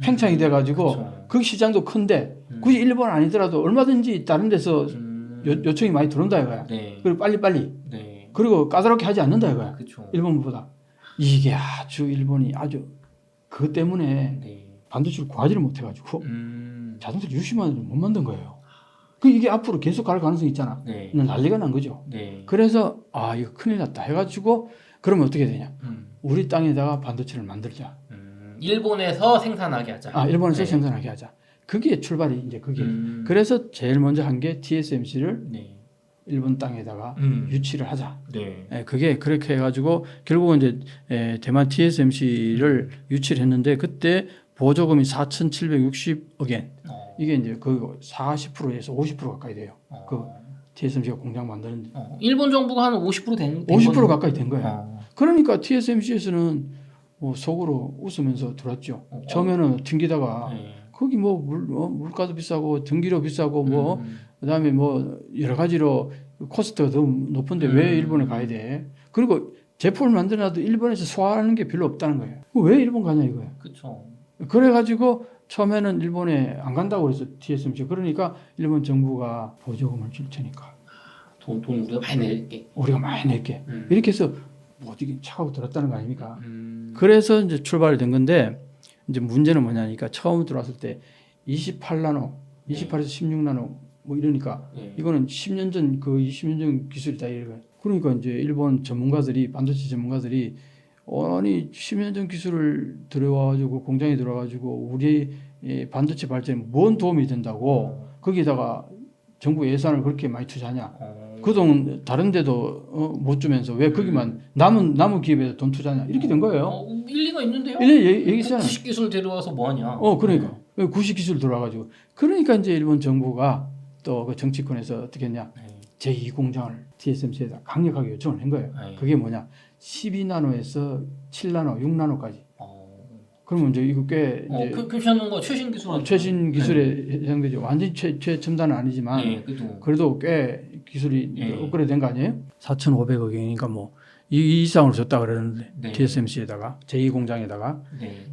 팽창이 돼가지고 그렇죠. 그 시장도 큰데 굳이 일본 아니더라도 얼마든지 다른 데서 요청이 많이 들어온다 이거야. 네. 그리고 빨리빨리 네. 그리고 까다롭게 하지 않는다 이거야. 그렇죠. 일본보다 이게 아주 일본이 아주 그것 때문에 네. 반도체를 구하지를 못해가지고 자동차를 60만 원을 못 만든 거예요. 그 이게 앞으로 계속 갈 가능성이 있잖아. 네. 난리가 난 거죠. 네. 그래서 이거 큰일 났다 해가지고 그러면 어떻게 되냐? 우리 땅에다가 반도체를 만들자. 일본에서 생산하게 하자. 일본에서 네. 생산하게 하자. 그게 출발이 이제 그게. 음. 그래서 제일 먼저 한 게 TSMC를 네. 일본 땅에다가 유치를 하자. 네. 그게 그렇게 해가지고 결국은 이제 대만 TSMC를 유치를 했는데 그때 보조금이 4,760억 엔. 이게 이제 그 40%에서 50% 가까이 돼요. 그 TSMC가 공장 만드는데. 일본 정부가 한 50% 된 50% 가까이 된 거예요. 그러니까 TSMC에서는 속으로 웃으면서 들어왔죠. 처음에는 튕기다가 네. 거기 물가도 비싸고 등기료 비싸고 그다음에 여러 가지로 코스트가 너무 높은데 왜 일본에 가야 돼? 그리고 제품을 만들어놔도 일본에서 소화하는 게 별로 없다는 거예요. 왜 일본 가냐 이거예요. 그렇죠. 그래가지고 처음에는 일본에 안 간다고 그래서 TSMC. 그러니까 일본 정부가 보조금을 줄 테니까 돈 우리가 많이 낼게. 우리가 많이 낼게. 이렇게 해서 어디 차고 들었다는 거 아닙니까? 그래서 이제 출발이 된 건데 이제 문제는 뭐냐니까 처음 들어왔을 때 28나노, 28에서 16나노 이러니까 이거는 10년 전 그 20년 전 기술이다 이거예요. 그러니까 이제 일본 전문가들이 반도체 전문가들이 아니 10년 전 기술을 들여와가지고 공장에 들어와가지고 우리 반도체 발전에 뭔 도움이 된다고 거기다가 정부 예산을 그렇게 많이 투자하냐? 그동안 다른 데도 못 주면서 왜 거기만 남은 기업에 돈 투자하냐? 이렇게 된 거예요. 일리가 있는데요. 얘기했잖아요. 구식 기술 데려와서 뭐 하냐? 그러니까 구식 기술 들어와가지고 그러니까 이제 일본 정부가 또 그 정치권에서 어떻게 했냐? 제2공장을 TSMC에다 강력하게 요청을 한 거예요. 그게 뭐냐? 12나노에서 7나노, 6나노까지. 그러면 이제 이거 꽤 이제 괜찮은 거 최신 기술 최신 기술에 해당되죠. 완전 최첨단은 아니지만 그래도 꽤 기술이 업그레이드 된 거 아니에요? 4,500억 원이니까 이 이상으로 줬다 그러는데 TSMC에다가 제2공장에다가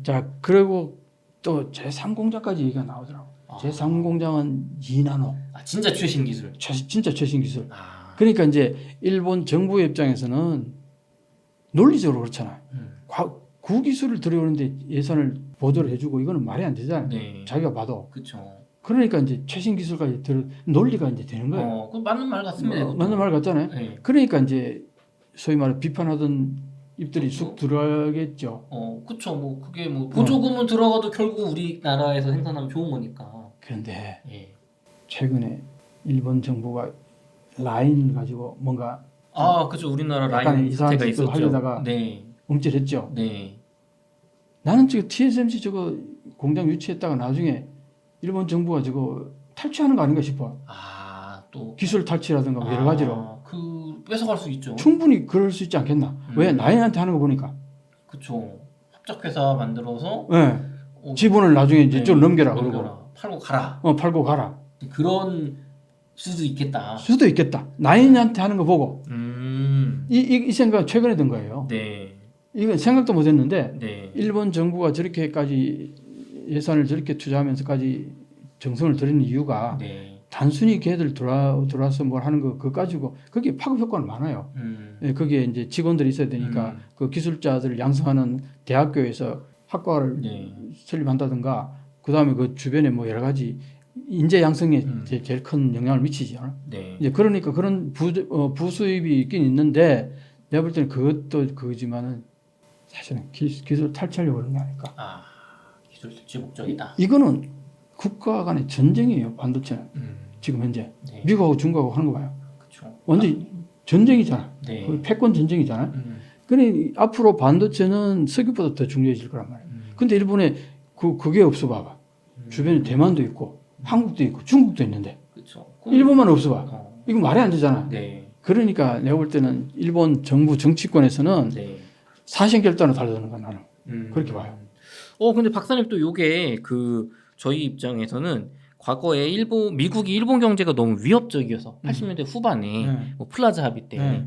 자 그리고 또 제3공장까지 얘기가 나오더라고. 제3 공장은 2나노. 진짜 최신 기술. 진짜 최신 기술. 그러니까 이제 일본 정부 입장에서는 논리적으로 그렇잖아. 구기술을 들여오는데 예산을 보조를 해주고 이거는 말이 안 되잖아요. 네. 자기가 봐도. 그렇죠. 그러니까 이제 최신 기술까지 논리가 이제 되는 거예요. 그 맞는 말 같습니다. 맞는 말 같잖아요. 네. 그러니까 이제 소위 말해 비판하던 입들이 쑥 들어가겠죠. 그렇죠. 뭐 그게 뭐 보조금은 들어가도 결국 우리나라에서 생산하면 좋은 거니까. 그런데 예. 최근에 일본 정부가 라인 가지고 뭔가 그렇죠. 우리나라 약간 라인 이상한 사태가 짓도 있었죠. 하려다가 네. 움찔했죠. 네. 나는 지금 TSMC 저거 공장 유치했다가 나중에 일본 정부가 저거 탈취하는 거 아닌가 싶어. 또 기술 탈취라든가 뭐 여러 가지로. 뺏어갈 수 있죠. 충분히 그럴 수 있지 않겠나. 왜? 라인한테 하는 거 보니까. 그렇죠. 합작회사 만들어서 네. 지분을 나중에 이제 좀 넘겨라 그러고. 팔고 가라. 팔고 가라. 그런 수도 있겠다. 수도 있겠다. 라인한테 하는 거 보고. 이 생각 최근에 든 거예요. 네. 이건 생각도 못했는데 네. 일본 정부가 저렇게까지 예산을 저렇게 투자하면서까지 정성을 들이는 이유가 네. 단순히 걔들 들어와서 뭘 하는 거 그거 가지고 거기에 파급 효과는 많아요. 예, 거기에 이제 직원들이 있어야 되니까 그 기술자들을 양성하는 대학교에서 학과를 설립한다든가 그 다음에 그 주변에 뭐 여러 가지 인재 양성에 제일 큰 영향을 미치죠. 네. 이제 그러니까 그런 부수입이 있긴 있는데 내가 볼 때는 그것도 그거지만은 사실은 기술 탈취하려고 그런 게 아닐까. 기술 탈취 목적이다. 이거는 국가 간의 전쟁이에요. 반도체는 지금 현재 미국하고 중국하고 하는 거 봐요. 그렇죠. 완전 전쟁이잖아. 네. 거의 패권 전쟁이잖아. 그래 앞으로 반도체는 석유보다 더 중요해질 거란 말이에요. 근데 일본에 그게 없어 봐봐. 주변에 대만도 있고 한국도 있고 중국도 있는데 그렇죠. 일본만 없어 봐. 이거 말이 안 되잖아. 네. 그러니까 내가 볼 때는 일본 정부 정치권에서는 사생결단을 달려드는 건 나는 그렇게 봐요. 근데 박사님 또 요게 저희 입장에서는 과거에 미국이 일본 경제가 너무 위협적이어서 80년대 후반에 뭐 플라자 합의 때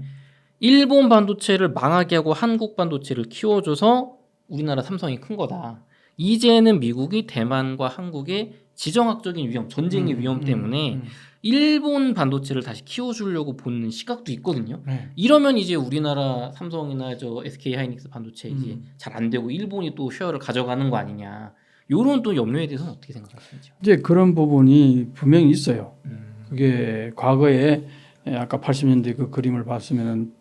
일본 반도체를 망하게 하고 한국 반도체를 키워줘서 우리나라 삼성이 큰 거다. 이제는 미국이 대만과 한국의 지정학적인 위험, 전쟁의 위험 때문에 일본 반도체를 다시 키워주려고 보는 시각도 있거든요. 이러면 이제 우리나라 삼성이나 SK 하이닉스 반도체 이제 잘 안 되고 일본이 또 쉐어를 가져가는 거 아니냐. 요런 또 염려에 대해서는 어떻게 생각하시는지요? 이제 그런 부분이 분명히 있어요. 그게 과거에 아까 80년대 그 그림을 봤으면은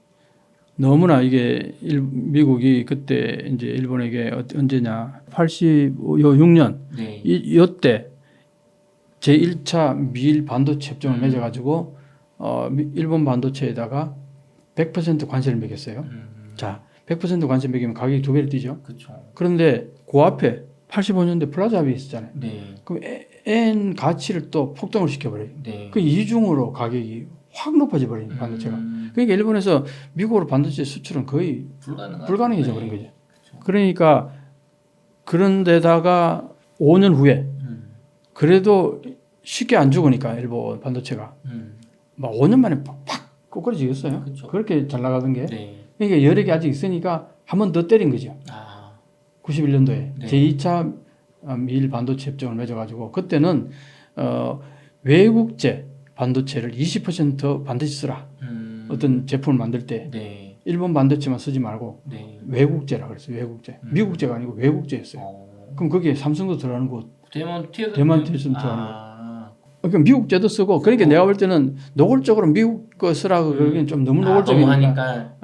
너무나 이게 미국이 그때 이제 일본에게 언제냐 86년 이때 제1차 미일 반도체 협정을 맺어가지고 일본 반도체에다가 100% 관세를 매겼어요. 자, 100% 관세 매기면 가격이 2배로 뛰죠. 그렇죠. 그런데 그 앞에 85년대 플라자 합의 있었잖아요. 그럼 N 가치를 또 폭등을 시켜버려요. 그 이중으로 가격이 확 높아져 버리는 반도체가. 그러니까 일본에서 미국으로 반도체 수출은 거의 불가능해져 버린 거죠. 그쵸. 그러니까 그런 데다가 5년 후에 그래도 쉽게 안 죽으니까 일본 반도체가 막 5년 만에 팍 꼬꾸라지겠어요. 그렇게 잘 나가던 게. 그러니까 여력이 아직 있으니까 한 번 더 때린 거죠. 91년도에 제2차 미일 반도체 협정을 맺어가지고 그때는 외국제 반도체를 20% 반드시 쓰라. 어떤 제품을 만들 때 일본 반도체만 쓰지 말고 외국제라 그랬어요. 외국제. 미국제가 아니고 외국제였어요. 그럼 거기에 삼성도 들어가는 거, 대만 TSM 들어가는 거. 그러니까 미국제도 쓰고. 그러니까 내가 볼 때는 노골적으로 미국 거 쓰라고 그러기엔 좀 너무 노골적이니까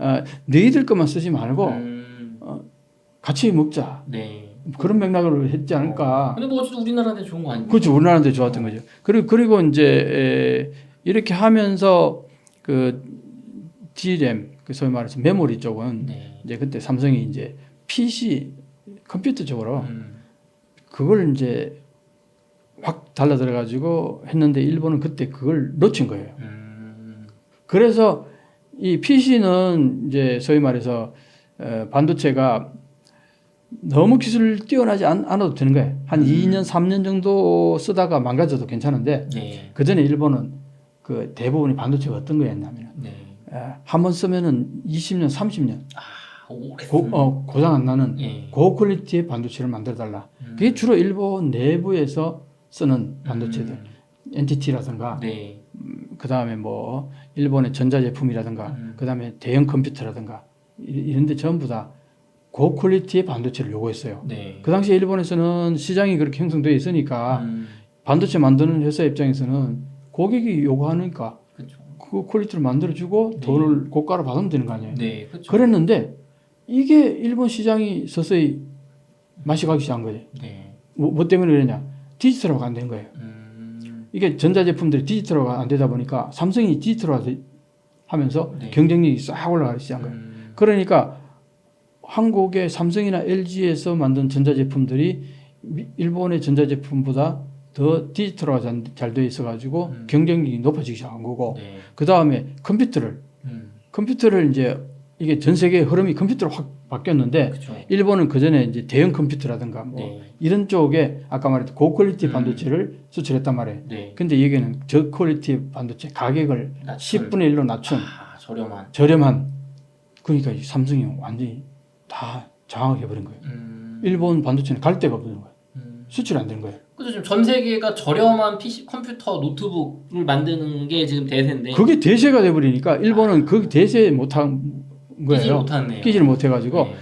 너희들 것만 쓰지 말고 같이 먹자. 그런 맥락으로 했지 않을까. 근데 뭐 어쨌든 우리나라한테 좋은 거 아닙니까? 그렇죠. 우리나라한테 좋았던 거죠. 그리고 이제 이렇게 하면서 그 DRAM, 그 소위 말해서 메모리 쪽은 이제 그때 삼성이 이제 PC 컴퓨터 쪽으로 그걸 이제 확 달라들어 가지고 했는데 일본은 그때 그걸 놓친 거예요. 그래서 이 PC는 이제 소위 말해서 반도체가 너무 기술 뛰어나지 않아도 되는 거예요. 한 2년, 3년 정도 쓰다가 망가져도 괜찮은데 그 전에 일본은 그 대부분이 반도체가 어떤 거였냐면 한 번 쓰면은 20년, 30년 고장 안 나는 고퀄리티의 반도체를 만들어 달라. 그게 주로 일본 내부에서 쓰는 반도체들, NTT라든가, 네. 그 다음에 뭐 일본의 전자제품이라든가, 그 다음에 대형 컴퓨터라든가 이런데 전부 다 고퀄리티의 반도체를 요구했어요. 네. 그 당시에 일본에서는 시장이 그렇게 형성되어 있으니까 반도체 만드는 회사 입장에서는 고객이 요구하니까 그렇죠. 그 퀄리티를 만들어주고 네. 돈을 고가로 받으면 되는 거 아니에요. 네. 그렇죠. 그랬는데 이게 일본 시장이 서서히 맛이 가기 시작한 거예요. 네. 뭐 때문에 그러냐? 디지털화가 안 된 거예요. 이게 전자제품들이 디지털화가 안 되다 보니까 삼성이 디지털화 하면서 네. 경쟁력이 싹 올라가기 시작한 거예요. 그러니까 한국의 삼성이나 LG에서 만든 전자제품들이 일본의 전자제품보다 더 디지털화가 잘 돼 있어가지고 경쟁력이 높아지기 시작한 거고, 네. 그 다음에 컴퓨터를 이제 이게 전 세계의 흐름이 컴퓨터로 확 바뀌었는데, 그렇죠. 일본은 그 전에 이제 대형 컴퓨터라든가 뭐 네. 이런 쪽에 아까 말했던 고퀄리티 반도체를 수출했단 말이에요. 네. 근데 여기는 저퀄리티 반도체 가격을 낮춘. 10분의 1로 낮춘 저렴한, 그러니까 이 삼성이 완전히 다 장악해 버린 거예요. 일본 반도체는 갈 데가 없는 거예요. 수출이 안 되는 거예요. 그래서 지금 전 세계가 저렴한 PC, 컴퓨터, 노트북을 만드는 게 지금 대세인데 그게 대세가 돼 버리니까 일본은 그 대세에 못한 거예요. 못하네요. 끼지를 못해가지고. 네.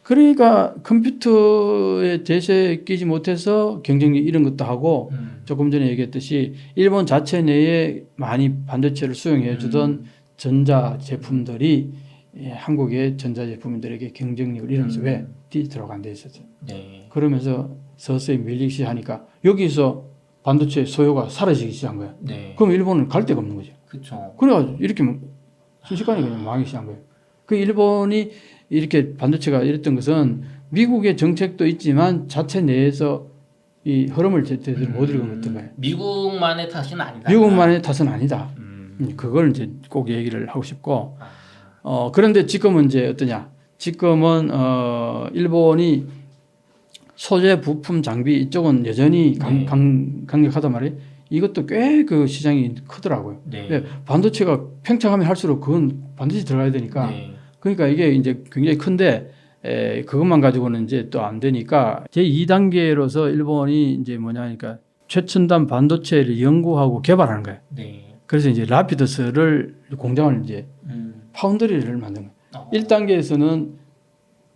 그러니까 컴퓨터의 대세에 끼지 못해서 경쟁력 이런 것도 하고, 조금 전에 얘기했듯이 일본 자체 내에 많이 반도체를 수용해 주던 전자 제품들이 한국의 전자 제품들에게 경쟁력을 잃으면서 왜 디지털화가 안 돼 있었죠. 네. 그러면서 서서히 밀리기 시작하니까 여기서 반도체 소요가 사라지기 시작한 거예요. 네. 그럼 일본은 갈 데가 없는 거죠. 그렇죠. 그래가지고 이렇게 순식간에 그냥 망하기 시작한 거예요. 그 일본이 이렇게 반도체가 이랬던 것은 미국의 정책도 있지만 자체 내에서 이 흐름을 제대로 못 읽었던 거예요. 미국만의 탓은 아니다. 미국만의 탓은 아니다. 그걸 이제 꼭 얘기를 하고 싶고, 그런데 지금은 이제 어떠냐? 지금은 일본이 소재, 부품, 장비 이쪽은 여전히 강력하단 말이에요. 이것도 꽤 그 시장이 크더라고요. 네. 반도체가 팽창하면 할수록 그건 반드시 들어가야 되니까. 네. 그러니까 이게 이제 굉장히 큰데, 그것만 가지고는 이제 또 안 되니까 제2단계로서 일본이 이제 뭐냐니까 최첨단 반도체를 연구하고 개발하는 거예요. 네. 그래서 이제 라피더스를 공장을 이제 파운드리를 만든 거예요. 1단계에서는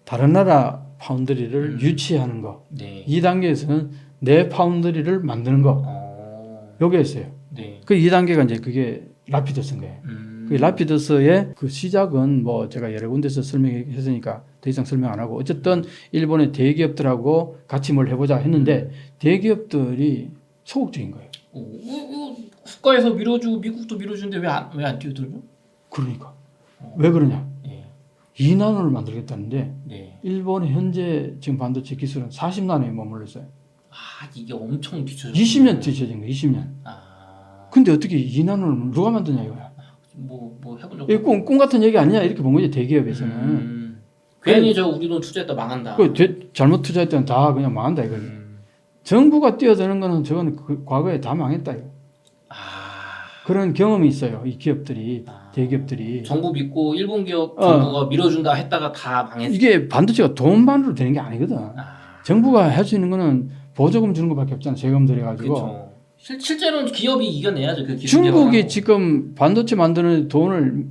다른 나라 파운드리를 유치하는 거. 네. 2단계에서는 내 파운드리를 만드는 거. 요게였어요. 네. 그 2단계가 이제 그게 라피더스인 거예요. 그 라피더스의 그 시작은 뭐 제가 여러 군데서 설명했으니까 더 이상 설명 안 하고, 어쨌든 일본의 대기업들하고 같이 뭘 해보자 했는데 대기업들이 소극적인 거예요. 국가에서 밀어주고 미국도 밀어주는데 왜 안 뛰어들죠? 그러니까 왜 그러냐? 네. 2나노를 만들겠다는데 네. 일본의 현재 지금 반도체 기술은 40나노에 머물러 있어요. 이게 엄청 뒤쳐져. 20년 뒤쳐진 거예요. 20년. 근데 어떻게 2나노를 누가 만드냐 이거야. 뭐 해본 적. 이게 꿈 같은 얘기 아니냐 이렇게 본 거지 대기업에서는. 괜히 우리 돈 투자했다 망한다. 잘못 투자했다면 다 그냥 망한다 이거지. 정부가 뛰어드는 거는 저거는 그 과거에 다 망했다 이거. 그런 경험이 있어요. 이 기업들이, 대기업들이. 정부 믿고 일본 기업 정부가 밀어준다 했다가 다 망했어. 이게 반도체가 돈만으로 되는 게 아니거든. 정부가 할 수 있는 거는 보조금 주는 것밖에 없잖아. 세금 들여가지고. 그렇죠. 실제로는 기업이 이겨내야죠. 그 기술 중국이 개발하고. 지금 반도체 만드는 돈을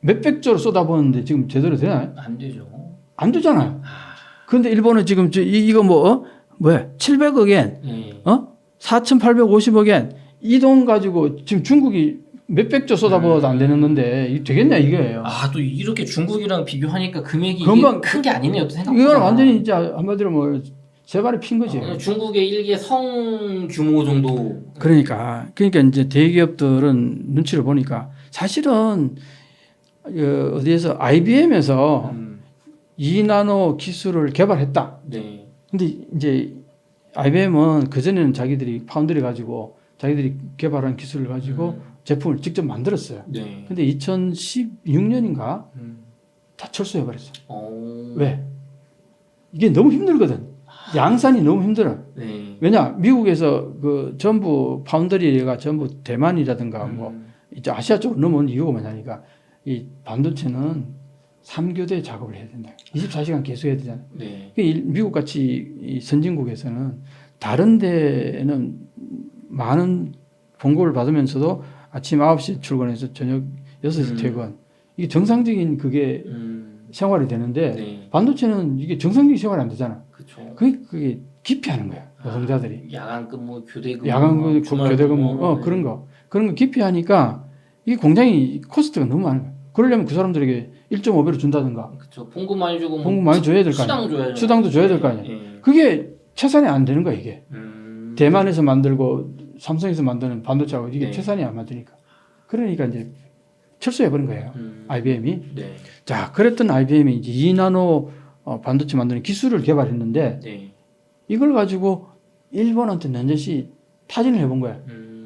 몇백조로 쏟아부었는데 지금 제대로 되나요? 안 되죠. 안 되잖아요. 그런데 일본은 지금 이거 뭐야? 700억엔, 네. 4,850억엔 이 돈 가지고 지금 중국이 몇백조 쏟아부어도 안 되는 건데 이게 되겠냐 이거예요. 또 이렇게 중국이랑 비교하니까 금액이 금방 큰 게 아니네요. 또 생각보다. 이거는 완전히 이제 한마디로 뭐 세 발에 핀 거지. 중국의 일개 성 규모 정도. 그러니까 이제 대기업들은 눈치를 보니까 사실은 어디에서 IBM에서 2나노 기술을 개발했다. 네. 근데 이제 IBM은 그전에는 자기들이 파운드리 가지고 자기들이 개발한 기술을 가지고 제품을 직접 만들었어요. 네. 근데 2016년인가 다 철수해 버렸어. 왜? 이게 너무 힘들거든. 양산이 너무 힘들어. 네. 왜냐? 미국에서 그 전부 파운드리가 전부 대만이라든가 뭐 이제 아시아 쪽으로 넘어온 이유가 뭐냐니까 이 반도체는 3교대 작업을 해야 된다. 24시간 계속 해야 되잖아. 네. 미국 같이 이 선진국에서는 다른 데는 많은 봉급을 받으면서도 아침 9시 출근해서 저녁 6시 퇴근. 이게 정상적인 그게 생활이 되는데 네. 반도체는 이게 정상적인 생활이 안 되잖아. 그렇죠. 그게 기피하는 거야. 노동자들이. 야간 근무, 교대 근무, 야간 주말 교대 근무, 그런 거 기피하니까 이게 공장이 코스트가 너무 많은 거야. 그러려면 그 사람들에게 1.5배로 준다든가. 그렇죠. 봉급 많이 주고 뭐 봉급 많이 줘야 될 거 아니야. 수당 줘야죠. 수당도 줘야 될 거 아니야. 예. 그게 채산이 안 되는 거야 이게. 음. 대만에서 만들고 삼성에서 만드는 반도체하고 이게 네. 채산이 안 맞으니까. 그러니까 이제 철수해 버린 거예요. IBM이. 네. 자, 그랬던 IBM이 이제 2나노 반도체 만드는 기술을 개발했는데 네. 이걸 가지고 일본한테 넌저시 타진을 해본 거야.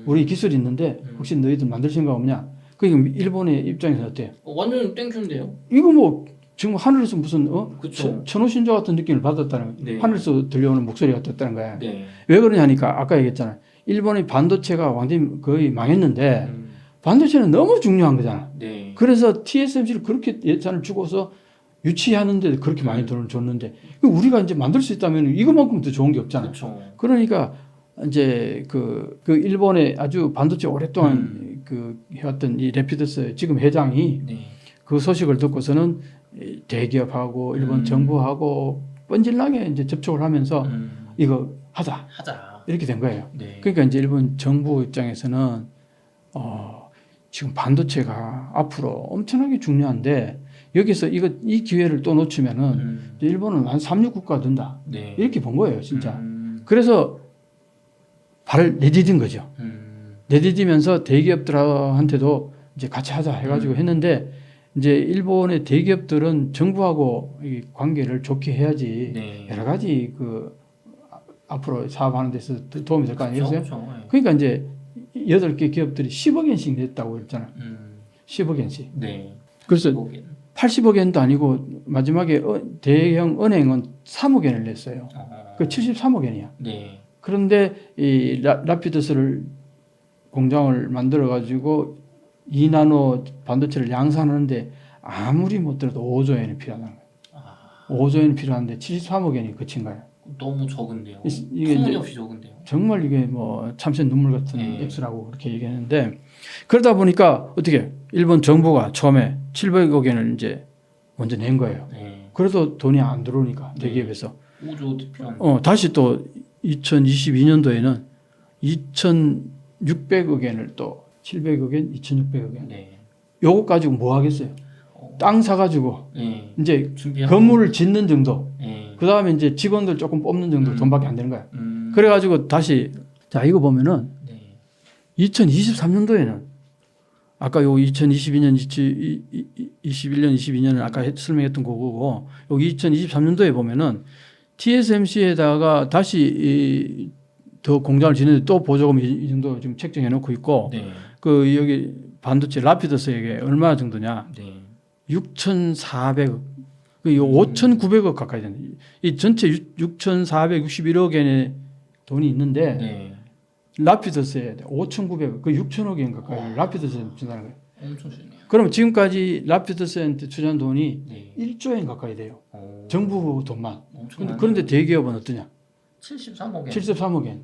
우리 기술이 있는데 혹시 너희들 만들 생각 없냐? 그게 일본의 입장에서 어때요? 완전 땡큐인데요. 이거 뭐 지금 하늘에서 무슨 그쵸. 천호신조 같은 느낌을 받았다는 거야. 네. 하늘에서 들려오는 목소리가 떴다는 거야. 네. 왜 그러냐니까 아까 얘기했잖아. 일본의 반도체가 완전히 거의 망했는데 반도체는 너무 중요한 거잖아. 네. 그래서 TSMC를 그렇게 예산을 주고서 유치하는데 그렇게 많이 돈을 줬는데 우리가 이제 만들 수 있다면 이것만큼 더 좋은 게 없잖아. 그렇죠. 그러니까 이제 그 일본의 아주 반도체 오랫동안 그 해왔던 이 래피드스 지금 회장이 네. 그 소식을 듣고서는 대기업하고 일본 정부하고 뻔질나게 이제 접촉을 하면서 이거 하자 이렇게 된 거예요. 네. 그러니까 이제 일본 정부 입장에서는 지금 반도체가 앞으로 엄청나게 중요한데 여기서 이 기회를 또 놓치면은 일본은 한 삼류 국가 된다 네. 이렇게 본 거예요, 진짜. 그래서 발을 내디딘 거죠. 내디디면서 대기업들한테도 이제 같이 하자 해가지고 했는데 이제 일본의 대기업들은 정부하고 이 관계를 좋게 해야지 네. 여러 가지 그 앞으로 사업하는 데서 도움이 될 거 아니겠어요? 그렇죠. 그러니까 이제 8개 기업들이 10억 엔씩 냈다고 했잖아. 10억 엔씩. 네. 그래서 15개. 80억 엔도 아니고 마지막에 대형 은행은 3억 엔을 냈어요. 그 73억 엔이야. 네. 그런데 이 라피드스를 공장을 만들어 가지고 2나노 반도체를 양산하는데 아무리 못 들어도 5조 엔이 필요하다는 거예요. 5조 엔이 필요한데 73억 엔이 그친 거예요. 너무 적은데요. 이게 터무니없이 적은데요. 정말 이게 뭐 참새 눈물 같은 네. 액수라고 그렇게 얘기했는데 그러다 보니까 어떻게 일본 정부가 처음에 700억 엔을 이제 먼저 낸 거예요. 네. 그래도 돈이 안 들어오니까 대기업에서 5조 필요한. 다시 또 2022년도에는 2,600억 엔을 또 700억 엔, 2,600억 엔. 네. 요거 가지고 뭐 하겠어요? 땅 사가지고 네. 이제 준비하고. 건물을 짓는 정도. 네. 그 다음에 이제 직원들 조금 뽑는 정도 돈밖에 안 되는 거야. 음. 그래가지고 다시 자 이거 보면은 네. 2023년도에는 아까 요 2022년, 21년, 22년은 아까 설명했던 거고 여기 2023년도에 보면은 TSMC에다가 다시 더 공장을 짓는데 또 보조금 이 정도 지금 책정해 놓고 있고 네. 그 여기 반도체 라피드스에게 얼마 정도냐? 네. 6,400억. 그 5,900억 가까이 되네. 이 전체 6,461억 엔의 돈이 있는데 네. 라피드스에 5,900억, 그 6,000억 엔 가까이 라피드스에 준다는 거예요. 엄청 주네요. 그럼 지금까지 라피드스한테 투자한 돈이 네. 1조 엔 가까이 돼요. 정부 돈만. 엄청. 그런데 대기업은 어떠냐? 73억 엔. 73억 엔.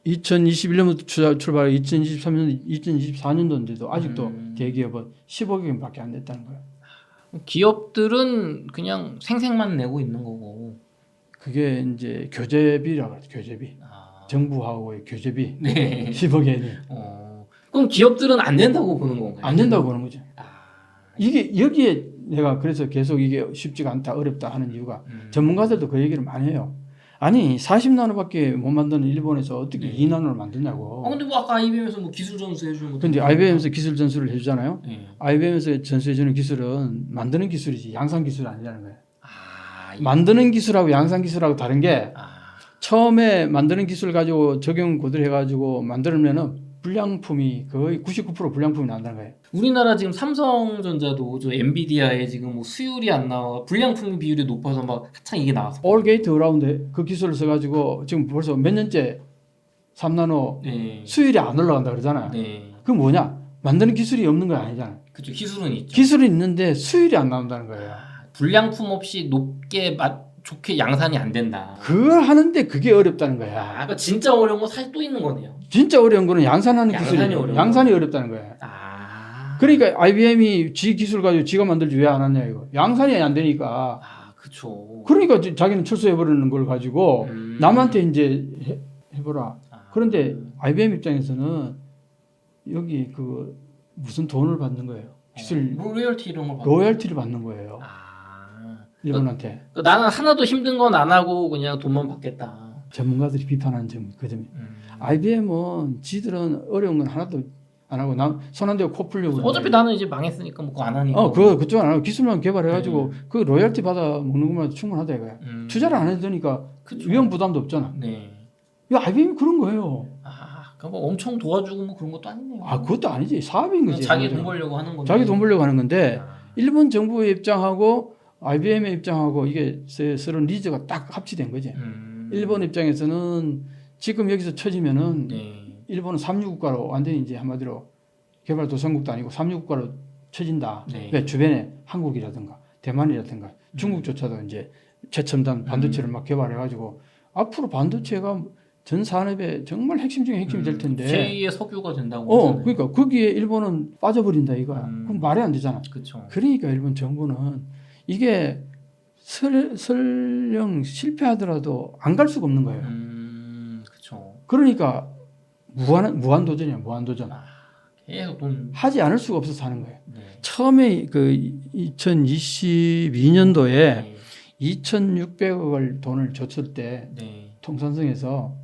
2021년부터 출발해 2023년, 2024년도인데도 아직도 대기업은 10억 엔밖에 안 냈다는 거예요. 기업들은 그냥 생색만 내고 있는 거고. 그게 이제 교재비라고 하죠. 교재비. 정부하고의 교재비. 네. 10억 엔이. 그럼 기업들은 안 된다고 보는 건가요? 안 된다고 보는 거죠. 이게 여기에 내가 그래서 계속 이게 쉽지가 않다, 어렵다 하는 이유가 전문가들도 그 얘기를 많이 해요. 아니 40나노밖에 못 만드는 일본에서 어떻게 2나노를 만드냐고. 근데 뭐 아까 IBM에서 뭐 기술 전수 해주는 거. 근데 IBM에서 기술 전수를 해주잖아요. 네. IBM에서 전수해주는 기술은 만드는 기술이지 양산 기술이 아니라는 거예요. 만드는 기술하고 양산 기술하고 다른 게 처음에 만드는 기술 가지고 적용 고대를 해가지고 만들면은 불량품이 거의 99% 불량품이 나온다는 거예요. 우리나라 지금 삼성전자도 저 엔비디아에 지금 뭐 수율이 안 나와 불량품 비율이 높아서 막 한창 이게 나왔어. 올 게이트 어라운드 그 기술을 써가지고 지금 벌써 몇 년째 3나노 네. 수율이 안 올라간다 그러잖아요. 네. 그럼 뭐냐? 만드는 기술이 없는 건 아니잖아요. 그렇죠. 기술은 있죠. 기술이 있는데 수율이 안 나온다는 거예요. 불량품 없이 높게 좋게 양산이 안 된다. 그걸 하는데 그게 어렵다는 아, 거야. 그러니까 진짜 어려운 거 사실 또 있는 거네요. 진짜 어려운 거는 양산하는 양산이 기술이 어려운 양산이 어렵다는 거야. 아, 그러니까 IBM이 지 기술 가지고 지가 만들지 왜 안 왔냐 이거. 양산이 안 되니까. 아, 그쵸. 그러니까 자기는 철수해 버리는 걸 가지고 남한테 이제 해보라. 아, 그런데 IBM 입장에서는 여기 그 무슨 돈을 받는 거예요. 기술 로열티 이런 걸 받는 로열티를 받는 거예요. 아, 일본한테. 그러니까 나는 하나도 힘든 건 안 하고 그냥 돈만 받겠다. 전문가들이 비판하는 점이 그 점이. IBM은 지들은 어려운 건 하나도 안 하고 손 안 대고 코 풀려고. 어차피 나는 이제 망했으니까 뭐 그거 안 하니까. 그쪽 안 하고 기술만 개발해가지고 그 로열티 받아 먹는 것만 충분하다 이거야. 투자를 안 해도 되니까 그쵸. 위험 부담도 없잖아. 네. 이 IBM이 그런 거예요. 아, 그럼 뭐 엄청 도와주고 뭐 그런 것도 아니네요. 그것도 아니지. 사업인 그냥 거지. 자기 돈 벌려고 하는 건데. 자기 돈 벌려고 하는 건데 아, 일본 정부의 입장하고 IBM의 입장하고 이게 서로 니즈가 딱 합치된 거지. 일본 입장에서는 지금 여기서 쳐지면은 네. 일본은 삼류국가로 완전히 이제 한마디로 개발도상국도 아니고 삼류국가로 쳐진다. 네. 왜 주변에 한국이라든가 대만이라든가 중국조차도 이제 최첨단 반도체를 막 개발해가지고 앞으로 반도체가 전 산업의 정말 핵심 중에 핵심이 될 텐데. 제2의 석유가 된다고 하잖아요. 그러니까 거기에 일본은 빠져버린다 이거야. 그럼 말이 안 되잖아. 그렇죠. 그러니까 일본 정부는 이게 설령 실패하더라도 안 갈 수가 없는 거예요. 그렇죠. 그러니까 무한 도전이야, 무한 도전. 계속 돈 하지 않을 수가 없어서 하는 거예요. 네. 처음에 그 2022년도에 네. 2,600억을 돈을 줬을 때 네. 통산성에서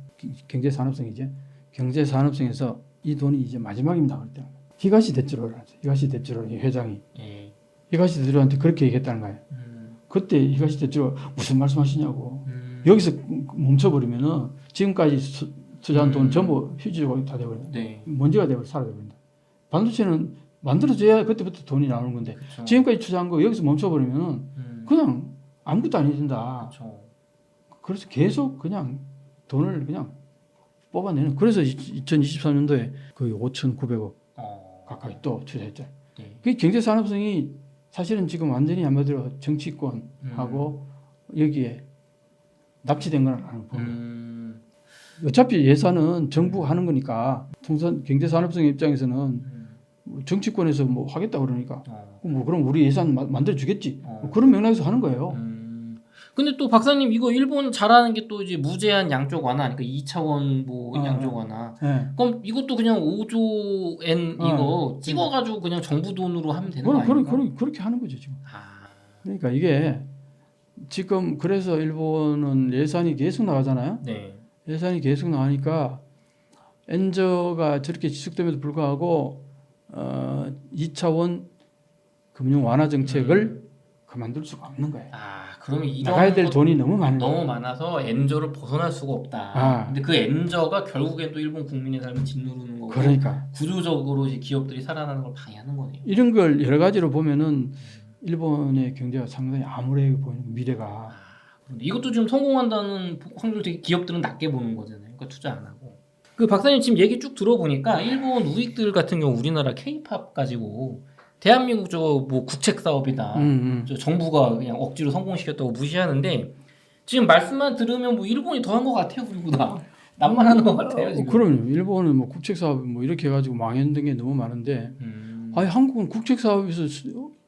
경제산업성이죠. 경제산업성에서 이 돈이 이제 마지막입니다. 그랬다. 히가시 대치로 회장이 네. 히가시 대치로한테 그렇게 얘기했다는 거예요. 그때 히가시 대치로 무슨 말씀하시냐고. 여기서 멈춰버리면은 지금까지 투자한 돈 전부 휴지가 다 돼버린다. 네. 먼지가 돼버려 사라져버린다. 반도체는 만들어져야 그때부터 돈이 나오는 건데 그쵸. 지금까지 투자한 거 여기서 멈춰버리면은 그냥 아무것도 안 해준다. 그쵸. 그래서 계속 그냥 돈을 그냥 뽑아내는. 그래서 2023년도에 거의 5,900억 가까이 또 투자했죠. 네. 그 경제 산업성이 사실은 지금 완전히 한마디로 정치권하고 여기에 납치된 건 아니고 어차피 예산은 정부가 하는 거니까 통상 경제 산업성 입장에서는 정치권에서 뭐 하겠다 그러니까 뭐 그럼 우리 예산 만들어 주겠지. 뭐 그런 맥락에서 하는 거예요. 근데 또 박사님 이거 일본 잘하는 게 또 이제 무제한 양적 완화, 그러니까 2차원 뭐 양적 완화. 네. 그럼 이것도 그냥 5조 엔 이거 찍어가지고 그냥 정부 돈으로 하면 되는 거 아닙니까? 그렇게 하는 거죠 지금. 아, 그러니까 이게 지금 그래서 일본은 예산이 계속 나가잖아요. 네. 예산이 계속 나가니까 엔저가 저렇게 지속됨에도 불구하고 2차원 금융 완화 정책을 그만둘 수가 없는 거예요. 그러면 이런 나가야 될 돈이 너무 많은 너무 거예요. 많아서 엔저를 벗어날 수가 없다. 근데 그 엔저가 결국엔 또 일본 국민의 삶을 짓누르는 거고. 그러니까 구조적으로 이제 기업들이 살아나는 걸 방해하는 거네요. 이런 걸 여러 가지로 보면은 일본의 경제가 상당히 암울해 보이는 미래가. 그런데 이것도 지금 성공한다는 확률 되게 기업들은 낮게 보는 거잖아요. 그러니까 투자 안 하고. 그 박사님 지금 얘기 쭉 들어보니까 일본 우익들 같은 경우 우리나라 K-팝 가지고 대한민국 저 뭐 국책 사업이다. 저 정부가 그냥 억지로 성공시켰다고 무시하는데 지금 말씀만 들으면 뭐 일본이 더한 것 같아요, 우리보다. 남만하는 것 같아요 지금. 그럼 일본은 뭐 국책 사업 뭐 이렇게 해가지고 망했는 게 너무 많은데, 아니 한국은 국책 사업에서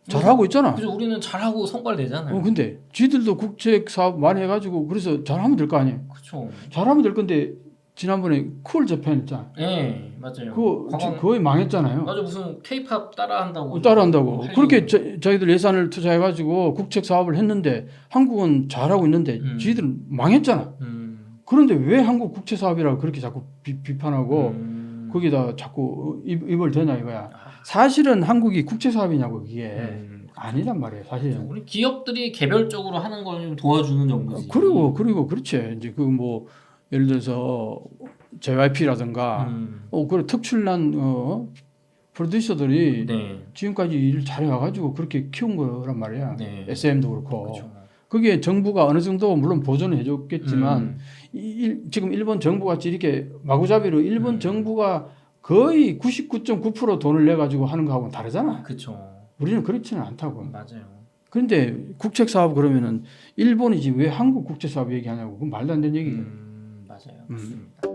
잘하고 있잖아. 그죠, 우리는 잘하고 성과를 내잖아요. 근데 지들도 국책 사업 많이 해가지고 그래서 잘하면 될 거 아니에요. 그렇죠. 잘하면 될 건데 지난번에 쿨 재팬 있잖아. 네, 맞아요. 그거 거의 망했잖아요. 맞아, 무슨 K-팝 따라한다고. 따라한다고. 그렇게 자기들 예산을 투자해가지고 국책 사업을 했는데 한국은 잘하고 있는데 지들은 망했잖아. 그런데 왜 한국 국책 사업이라고 그렇게 자꾸 비판하고 거기다 자꾸 입을 대냐 이거야. 사실은 한국이 국책 사업이냐고 그게 아니란 말이에요. 사실은. 우리 기업들이 개별적으로 하는 걸 좀 도와주는 정도지. 그리고 그렇지. 이제 그 뭐 예를 들어서 JYP라든가 그런 특출난 프로듀서들이 네. 지금까지 일을 잘해와가지고 그렇게 키운 거란 말이야. 네. SM도 그렇고. 그렇죠. 그게 정부가 어느 정도 물론 보조는 해줬겠지만 지금 일본 정부 같이 이렇게 마구잡이로 일본 정부가 거의 99.9% 돈을 내가지고 하는 거하고는 다르잖아. 그렇죠. 우리는 그렇지는 않다고. 맞아요. 그런데 국책 사업 그러면은 일본이지 왜 한국 국제 사업 얘기하냐고 그건 말도 안 되는 얘기죠. 맞아요. 맞습니다.